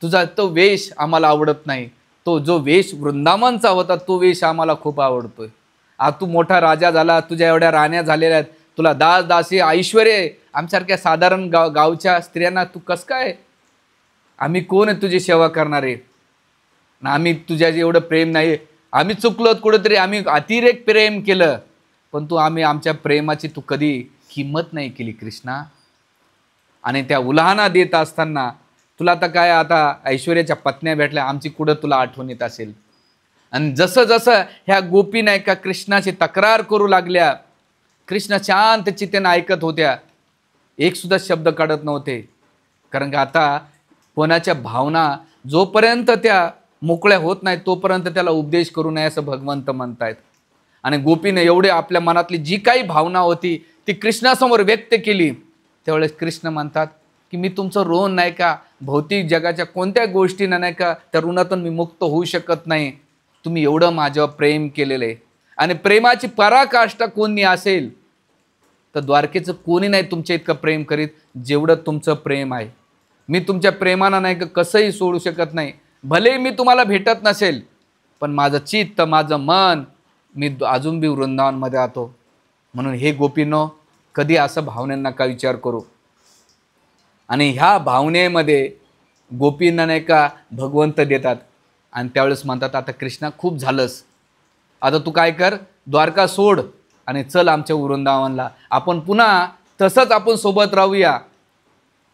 [SPEAKER 1] तुझा तो वेश आम्हाला आवडत नाही. तो जो वेश वृंदावनचा होता तो वेश आम्हाला खूप आवडतोय. आज तू मोठा राजा झाला, तुझ्या एवढ्या राण्या झालेल्या आहेत, तुला दास दासी ऐश्वर्य, आमच्यासारख्या साधारण गावच्या स्त्रियांना तू कसं काय, आम्ही कोण आहे तुझी सेवा करणारे. आम्ही तुझ्या एवढं प्रेम नाही, आम्ही चुकलोत कुठेतरी, आम्ही अतिरेक प्रेम केलं, पण आमच्या प्रेमाची तू कधी किंमत नाही केली कृष्णा. आणि त्या उलाहना देत असताना तुला आता काय, आता ऐश्वर्याच्या पत्न्या भेटल्या, आमची कुठं तुला आठवण येत असेल. आणि जसं जसं ह्या गोपी नाही का कृष्णाची तक्रार करू लागल्या, कृष्ण शांत चित्तेने ऐकत होत्या, एक सुद्धा शब्द काढत नव्हते. कारण की आता कोणाच्या भावना जोपर्यंत त्या मोकळ्या होत नाहीत तोपर्यंत त्याला उपदेश करू नये असं भगवंत म्हणतायत. आणि गोपीने एवढे आपल्या मनातली जी काही भावना होती ती कृष्णासमोर व्यक्त केली. त्यावेळेस कृष्ण म्हणतात की मी तुमचं ऋण नाही का, भौतिक जगाच्या कोणत्या गोष्टीनं नाही का त्या ऋणातून मी मुक्त होऊ शकत नाही. तुम्ही एवढं माझ्यावर प्रेम केलेलं आहे आणि प्रेमाची पराकाष्ठा कोणी असेल तर द्वारकेचं कोणी नाही तुमच्या इतकं प्रेम करीत जेवढं तुमचं प्रेम आहे. मी तुमच्या प्रेमानं नाही का कसंही सोडू शकत नाही. भले मी तुम्हाला भेटत नसेल पण माझं चित्त, माझं मन, मी अजून बी वृंदावनमध्ये राहतो. म्हणून हे गोपींनो, कधी असं भावनेंना का विचार करू. आणि ह्या भावनेमध्ये गोपींना नाही का भगवंत देतात. आणि त्यावेळेस म्हणतात, आता कृष्णा खूप झालंस, आता तू काय कर, द्वारका सोड आणि चल आमच्या वृंदावनला, आपण पुन्हा तसंच आपण सोबत राहूया,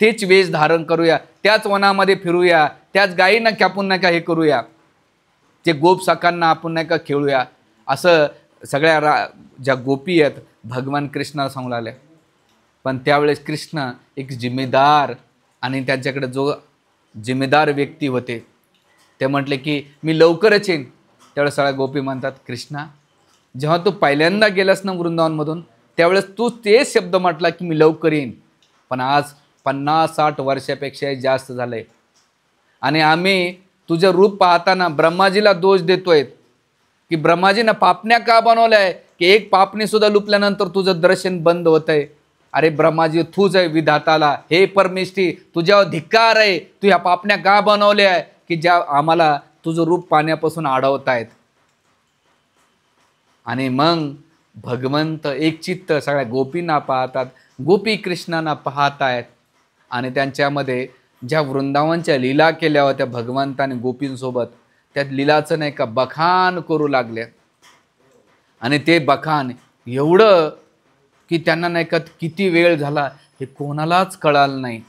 [SPEAKER 1] तेच वेश धारण करूया, त्याच वनामध्ये फिरूया, त्याच गायींना आपण नाही का हे करूया, ते गोप सखांना आपण नाही का खेळूया, असं सगळ्या ज्या गोपी आहेत भगवान कृष्णाला सांगू लागल्या. पण त्यावेळेस कृष्ण एक जिम्मेदार आणि त्यांच्याकडे जो जिम्मेदार व्यक्ती होते, ते म्हटले की मी लवकरच येईन. त्यावेळेस सगळ्या गोपी म्हणतात, कृष्णा जेव्हा तू पहिल्यांदा गेलास ना वृंदावनमधून, त्यावेळेस तू तेच शब्द म्हटला की मी लवकर येईन. पण आज 50-60 वर्षापेक्षा जास्त झालंय आणि आम्ही तुझं रूप पाहताना ब्रह्माजीला दोष देतोय की ब्रह्माजीनं पापण्या का बनवलंय की एक पापणी सुद्धा लुपल्यानंतर तुझं दर्शन बंद होतंय. अरे ब्रह्माजी तूच आहे विधाताला, हे परमेष्ठी तुझ्यावर धिक्कार आहे, तू ह्या पापण्या का बनवल्या आहे की ज्या आम्हाला तुझं रूप पाहण्यापासून अडवतायत. आणि मग भगवंत एक चित्त सगळ्या गोपींना पाहतात, गोपी कृष्णांना पाहतायत आणि त्यांच्यामध्ये ज्या वृंदावनच्या लीला केल्या होत्या भगवंताने गोपींसोबत, त्या लीलाचं नाही का बखान करू लागले. आणि ते बखान एवढं की त्यांना नाही का किती वेळ झाला हे कोणालाच कळालं नाही.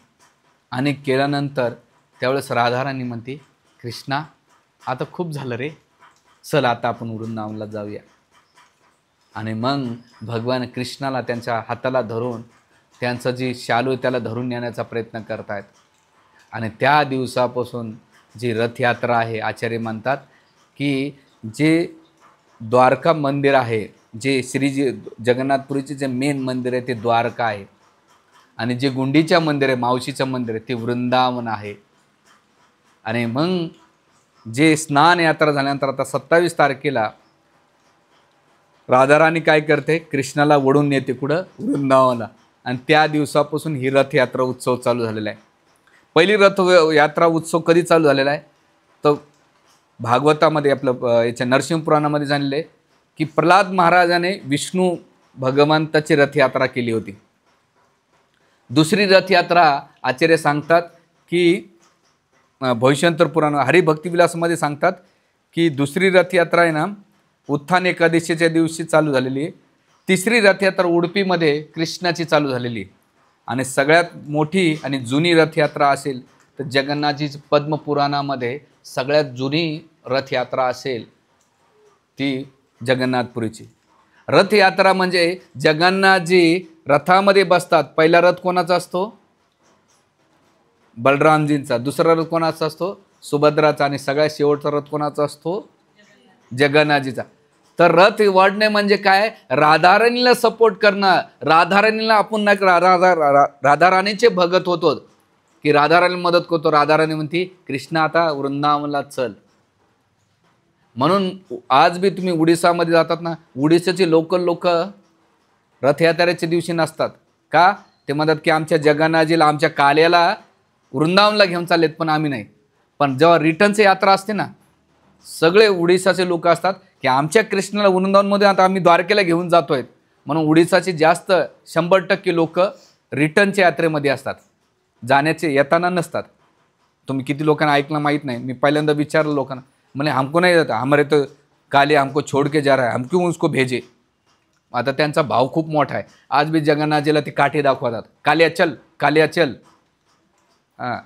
[SPEAKER 1] आणि केल्यानंतर त्यावेळेस राधाराणी म्हणते, कृष्णा आता खूप झालं रे, चल आता आपण वृंदावनला जाऊया. आणि मग भगवान कृष्णाला त्यांच्या हाताला धरून त्यांचं जी शालू त्याला धरून नेण्याचा प्रयत्न करतायत. आणि त्या दिवसापासून जी रथयात्रा आहे, आचार्य म्हणतात की जे द्वारका मंदिर आहे, जे श्रीजी जगन्नाथपुरीचे जे मेन मंदिर आहे ते द्वारका आहे आणि जे गुंडीच्या मंदिर आहे, मावशीचं मंदिर आहे, ते वृंदावन आहे. आणि मग जे स्नान यात्रा झाल्यानंतर आता 27 तारखेला राधाराणी काय करते, कृष्णाला वडून नेते कुठं, वृंदावनला. आणि त्या दिवसापासून ही रथयात्रा उत्सव चालू झालेला आहे. पहिली यात्रा उत्सव कधी चालू झालेला आहे तर भागवतामध्ये आपलं याच्या नरसिंहपुराणामध्ये झालेलं आहे की प्रल्हाद महाराजाने विष्णू भगवंताची रथयात्रा केली होती. दुसरी रथयात्रा आचार्य सांगतात की भविष्यांतर पुराण हरिभक्तिविलासमध्ये सांगतात की दुसरी रथयात्रा आहे ना उत्थान एकादशीच्या दिवशी चालू झालेली आहे. तिसरी रथयात्रा उडुपीमध्ये कृष्णाची चालू झालेली आहे. आणि सगळ्यात मोठी आणि जुनी रथयात्रा असेल तर जगन्नाथजी पद्मपुराणामध्ये सगळ्यात जुनी रथयात्रा असेल ती जगन्नाथपुरीची रथयात्रा. म्हणजे जगन्नाथजी रथामध्ये बसतात. पहिला रथ कोणाचा असतो, बलरामजींचा. दुसरा रथ कोणाचा असतो, सुभद्राचा. आणि सगळ्यात शेवटचा रथ कोणाचा असतो, जगन्नाथजीचा. तर रथ वाढणे म्हणजे काय, राधाराणीला सपोर्ट करणं. राधाराणीला आपण नाही राधाराणीचे भगत होतो की राधाराणी मदत करतो. राधाराणी म्हणती कृष्णा आता वृंदावनला चल. म्हणून आज बी तुम्ही उडीसामध्ये जातात ना, उडीसाचे लोकल लोक रथयात्रेच्या दिवशी नसतात का, ते म्हणतात की आमच्या जगन्नाथजीला आमच्या काल्याला वृंदावनला घेऊन चाललेत पण आम्ही नाही. पण जेव्हा रिटर्नची यात्रा असते ना, सगळे उडीसाचे लोक असतात की आमच्या कृष्णाला वृंदावनमध्ये आता आम्ही द्वारकेला घेऊन जातोय. म्हणून उडीसाचे जास्त 100% लोक रिटर्नच्या यात्रेमध्ये असतात, जाण्याचे येताना नसतात. तुम्ही किती लोकांना ऐकलं माहीत नाही. मी पहिल्यांदा विचारलं लोकांना, म्हणे हमको नाही जाता, हमारे तो काले हमको छोड़ के जा रहा है, हम क्यों उसको भेजे. आता त्यांचा भाव खूप मोठा आहे. आज बी जगन्नाथजीला ते काठी दाखवतात, कालिया चल कालिया चल. हां,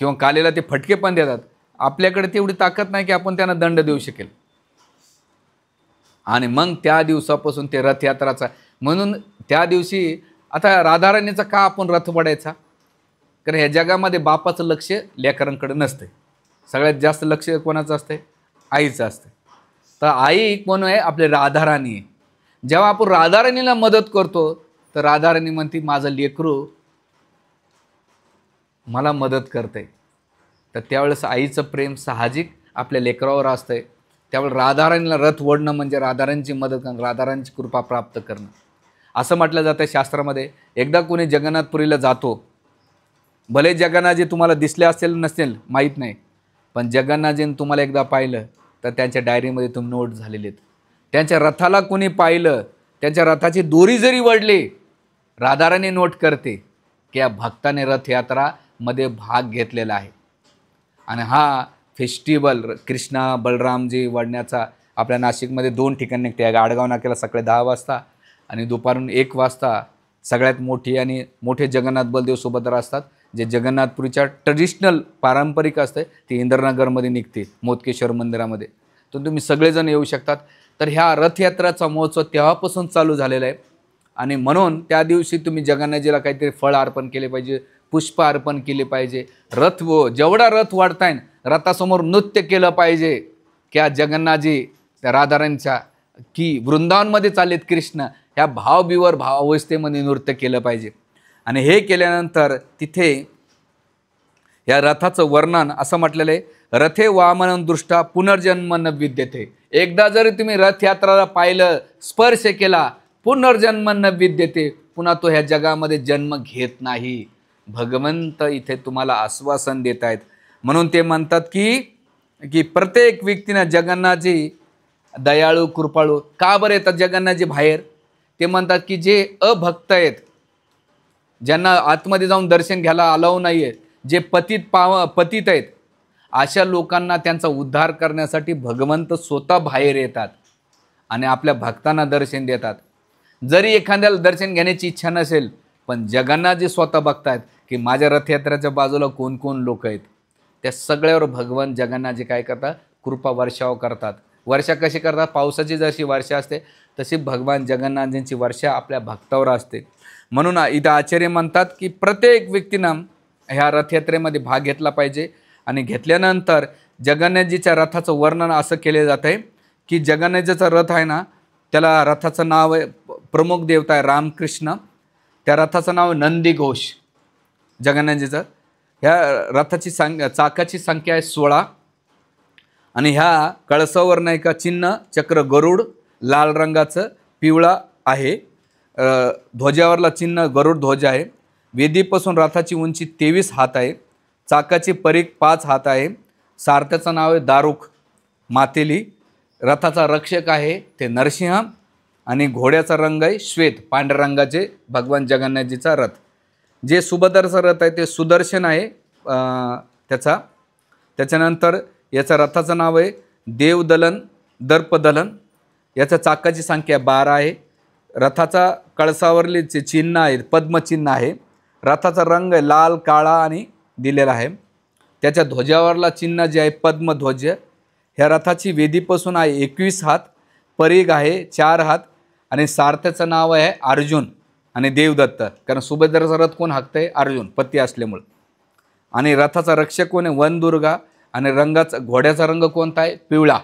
[SPEAKER 1] किंवा कालेला ते फटके पण देतात. आपल्याकडे तेवढी ताकद नाही की आपण त्यांना दंड देऊ शकेल. आणि मग त्या दिवसापासून ते रथयात्राचा. म्हणून त्या दिवशी आता राधाराणीचा का आपण रथ वाढायचा, कारण ह्या जगामध्ये बापाचं लक्ष लेकरांकडे नसतं. सगळ्यात जास्त लक्ष कोणाचं असतं, आईचं असतं. तर आई कोण आहे, आपले राधाराणी आहे. जेव्हा आपण राधाराणीला मदत करतो तर राधाराणी म्हणते माझं लेकरू मला मदत करते. तर त्यावेळेस आईचं प्रेम साहजिक आपल्या लेकरावर असतंय. त्यावेळेस राधाराणीला रथ ओढणं म्हणजे राधाराणीची मदत करणं, राधाराणीची कृपा प्राप्त करणं. असं म्हटलं जातं शास्त्रामध्ये, एकदा कोणी जगन्नाथपुरीला जातो, भले जगन्नाथजी तुम्हाला दिसले असेल नसेल माहीत नाही, पण जगन्नाथजीने तुम्हाला एकदा पाहिलं तर त्यांच्या डायरीमध्ये तुम्ही नोट झालेले आहेत. त्यांच्या रथाला कोणी पाहिलं, त्यांच्या रथाची दोरी जरी वडली, राधाराणी नोट करते की या भक्ताने रथयात्रामध्ये भाग घेतलेला आहे. आणि हा फेस्टिवल कृष्णा बलरामजी वडण्याचा आपल्या नाशिकमध्ये 2 ठिकाणी निघते. आडगाव नाक्याला सकाळी 10 वाजता आणि दुपारून 1 वाजता सगळ्यात मोठी आणि मोठे जगन्नाथ बलदेव सुभद्रा असतात. जे जगन्नाथपुरीच्या ट्रेडिशनल पारंपरिक असते ती इंद्रनगरमध्ये निघते मोदकेश्वर मंदिरामध्ये. तर तुम्ही सगळेजण येऊ शकतात. तर ह्या रथयात्राचा महोत्सव तेव्हापासून चालू झालेला आहे आणि म्हणून त्या दिवशी तुम्ही जगन्नाथजीला काहीतरी फळ अर्पण केले पाहिजे, पुष्प अर्पण केले पाहिजे. जेवढा रथ वाढताय रथासमोर नृत्य केलं पाहिजे. क्या जगन्नाथजी त्या राधाराणीच्या की वृंदावनमध्ये चाललेत कृष्ण, ह्या भावविवर भावावस्थेमध्ये नृत्य केलं पाहिजे. आणि हे केल्यानंतर तिथे या रथाचं वर्णन असं म्हटलेलं आहे, रथे वामनं दृष्टा पुनर्जन्म न विद्यते. एकदा जरी तुम्ही रथयात्राला पाहिलं, स्पर्श केला, पुनर्जन्म न विद्यते, पुन्हा तो ह्या जगामध्ये जन्म घेत नाही. भगवंत इथे तुम्हाला आश्वासन देत आहेत. म्हणून ते म्हणतात की प्रत्येक व्यक्तीनं जगन्नाथजी दयाळू कृपाळू. का बरं येतात जगन्नाथजी बाहेर? ते म्हणतात की जे अभक्त आहेत, ज्यांना आतमध्ये जाऊन दर्शन घ्यायला अलाव नाही आहे, जे पतित आहेत, अशा लोकांना त्यांचा उद्धार करण्यासाठी भगवंत स्वतः बाहेर येतात आणि आपल्या भक्तांना दर्शन देतात. जरी एखाद्याला दर्शन घेण्याची इच्छा नसेल, पण जगन्नाथजी स्वतः बघतायत की माझ्या रथयात्रेच्या बाजूला कोण कोण लोक आहेत. त्या सगळ्यावर भगवान जगन्नाथजी काय करतात? कृपा वर्षाव करतात. वर्षा कशी करतात? पावसाची जशी वर्षा असते तशी भगवान जगन्नाथजींची वर्षा आपल्या भक्तावर असते. म्हणून इथं आचार्य म्हणतात की प्रत्येक व्यक्तीनं ह्या रथयात्रेमध्ये भाग घेतला पाहिजे. आणि घेतल्यानंतर जगन्नाथजीच्या रथाचं वर्णन असं केले जातं आहे की जगन्नाथजीचा रथ आहे ना, त्याला रथाचं नाव आहे, प्रमुख देवता आहे रामकृष्ण. त्या रथाचं नाव आहे नंदीघोष जगन्नाथजीचं. ह्या रथाची चाकाची संख्या आहे 16 आणि ह्या कळसावर नाही का चिन्ह चक्र गरुड लाल रंगाचं पिवळा आहे. ध्वजावरला चिन्ह गरुड ध्वज आहे. वेदीपासून रथाची उंची 23 हात आहे. चाकाची परीघ 5 हात आहे. सारथ्याचं नाव आहे दारुक मातेली. रथाचा रक्षक आहे ते नरसिंह आणि घोड्याचा रंग आहे श्वेत, पांढऱ्या रंगाचे भगवान जगन्नाथजीचा रथ. जे सुभद्राचा रथ आहे ते सुदर्शन आहे त्याच्यानंतर याचा रथाचं नाव आहे देवदलन दर्पदलन. याच्या चाकाची संख्या 12 आहे. रथाचा कळसावरले जे चिन्ह आहे पद्मचिन्ह आहे. रथाचा रंग आहे लाल काळा आणि दिलेला आहे. त्याच्या ध्वजावरला चिन्ह जे आहे पद्मध्वज. ह्या रथाची वेदीपासून आहे 21 हात, परीघ आहे 4 हात आणि सारथ्याचं नाव आहे अर्जुन आणि देवदत्त. कारण सुभद्राचा रथ कोण हाकतंय? अर्जुन, पती असल्यामुळं. आणि रथाचा रक्षक कोण आहे? वनदुर्गा. आणि घोड्याचा रंग कोणता आहे? पिवळा.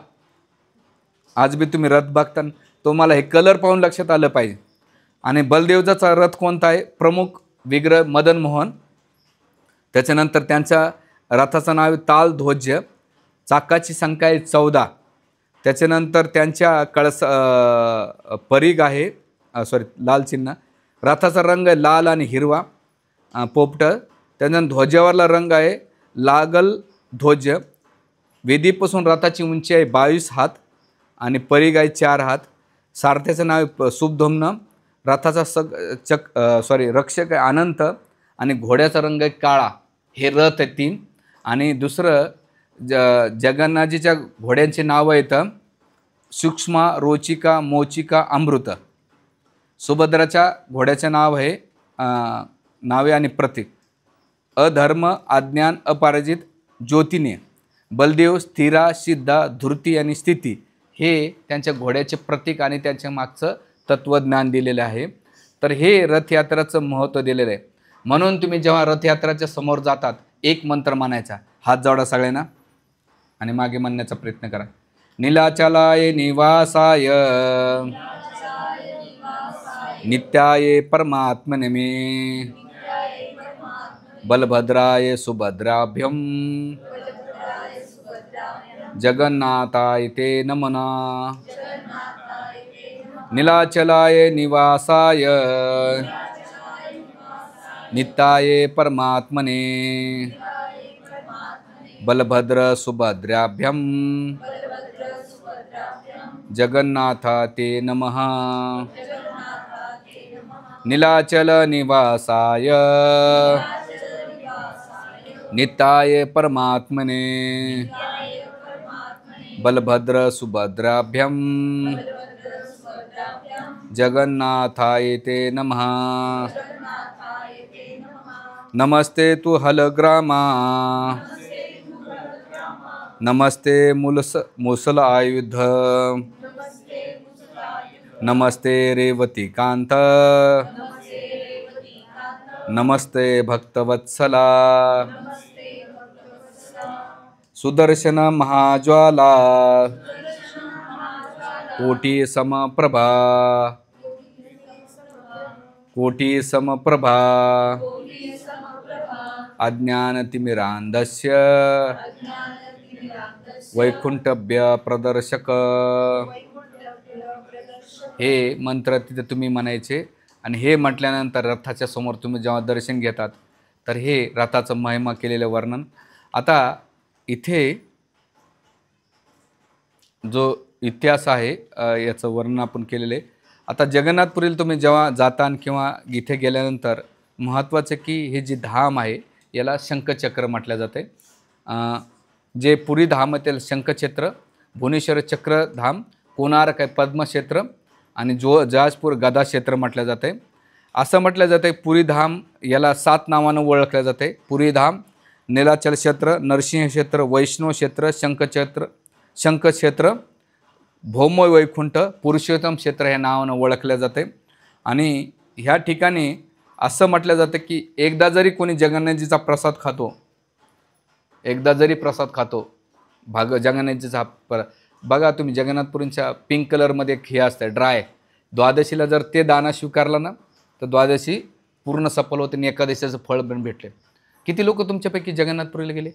[SPEAKER 1] आज बी तुम्ही रथ बघता तुम्हाला हे कलर पाहून लक्षात आलं पाहिजे. आणि बलदेवचा रथ कोणता आहे? प्रमुख विग्रह मदन मोहन. त्याच्यानंतर त्यांच्या रथाचं नाव आहे तालध्वज. चाकाची संख्या आहे 14. त्याच्यानंतर त्यांच्या परीघ आहे लाल चिन्ह. रथाचा रंग आहे लाल आणि हिरवा पोपट. त्यानंतर ध्वजावरला रंग आहे लागल ध्वज. वेदीपासून रथाची उंची आहे 22 हात आणि परीघ आहे 4 हात. सारथ्याचं नाव आहे शुभधोम्न. रथाचा रक्षक आहे अनंत आणि घोड्याचा रंग आहे काळा. हे रथ आहे 3. आणि दुसरं जगन्नाथजीच्या घोड्यांचे नाव आहेत सूक्ष्मा, रोचिका, मोचिका, अमृत. सुभद्राच्या घोड्याचे नाव आहे नावे आणि प्रतीक अधर्म, अज्ञान, अपराजित, ज्योतिने. बलदेव स्थिरा, सिद्धा, धृती आणि स्थिती हे त्यांच्या घोड्याचे प्रतीक आणि त्यांच्या मागचं तत्त्वज्ञान दिलेलं आहे. तर हे रथयात्राचं महत्त्व दिलेलं आहे. म्हणून तुम्ही जेव्हा रथयात्राच्या समोर जातात एक मंत्र म्हणायचा. हात जोडा सगळ्यांना आणि मागे म्हणण्याचा प्रयत्न करा. नीलाचलाय निवासाय नित्याय परमात्मने मे बलभद्राय सुभद्राभ्यम जगन्नाथाय ते नमना. नीलाचलाय निवासाय नित्याय परमात्मने बलभद्र सुभद्राभ्यम जगन्नाथ ते नमः. नीलाचल निवासाय नित्याय परमात्मने बलभद्र सुभद्राभ्यां जगन्नाथाय ते नमः। नमस्ते तु हलग्रामा नमस्ते मुसल आयुध नमस्ते रेवती कांत नमस्ते भक्तवत्सला सुदर्शन महाज्वाला कोटि समप्रभा कोटि समप्रभा अज्ञानतिमिरान्धस्य वैकुंठव्य प्रदर्शक। हे मंत्र तिथे तुम्ही म्हणायचे आणि हे म्हटल्यानंतर रथाच्या समोर तुम्ही जेव्हा दर्शन घेतात तर हे रथाचं महिमा केलेलं वर्णन। आता इथे जो इतिहास आहे याचं वर्णन आपण केलेलं आहे। आता जगन्नाथपुरीला तुम्ही जेव्हा जाता किंवा इथे गेल्यानंतर महत्त्वाचं की हे जे धाम आहे याला शंखचक्र म्हटलं जाते। जे पुरी धाम आहे त्याला शंखक्षेत्र, भुवनेश्वर चक्र धाम, कोणार्क आहे पद्मक्षेत्र आणि जाजपूर गदा क्षेत्र म्हटलं जाते। असं म्हटलं जाते पुरी धाम याला 7 नावानं ओळखलं जाते। पुरी धाम, नीलाचल क्षेत्र, नरसिंह क्षेत्र, वैष्णव क्षेत्र, शंखक्षेत्र, भौम वैकुंठ, पुरुषोत्तम क्षेत्र ह्या नावानं ओळखलं जाते। आणि ह्या ठिकाणी असं म्हटलं जातं की एकदा जरी कोणी जगन्नाथजीचा प्रसाद खातो, एकदा जरी प्रसाद खातो जगन्नाथजीचा बघा तुम्ही जगन्नाथपुरींच्या पिंक कलरमध्ये एक हे असतं ड्राय, द्वादशीला जर ते दाना स्वीकारला ना तर द्वादशी पूर्ण सफल होते आणि एकादशीचं फळ पण भेटले। किती लोक तुमच्यापैकी जगन्नाथपुरीला गेले?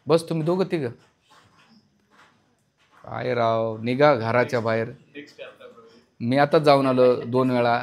[SPEAKER 1] बस तुम्ही दोघं तिघं? काय राव, निघा घराच्या बाहेर। मी आता जाऊन आलो 2 वेळा।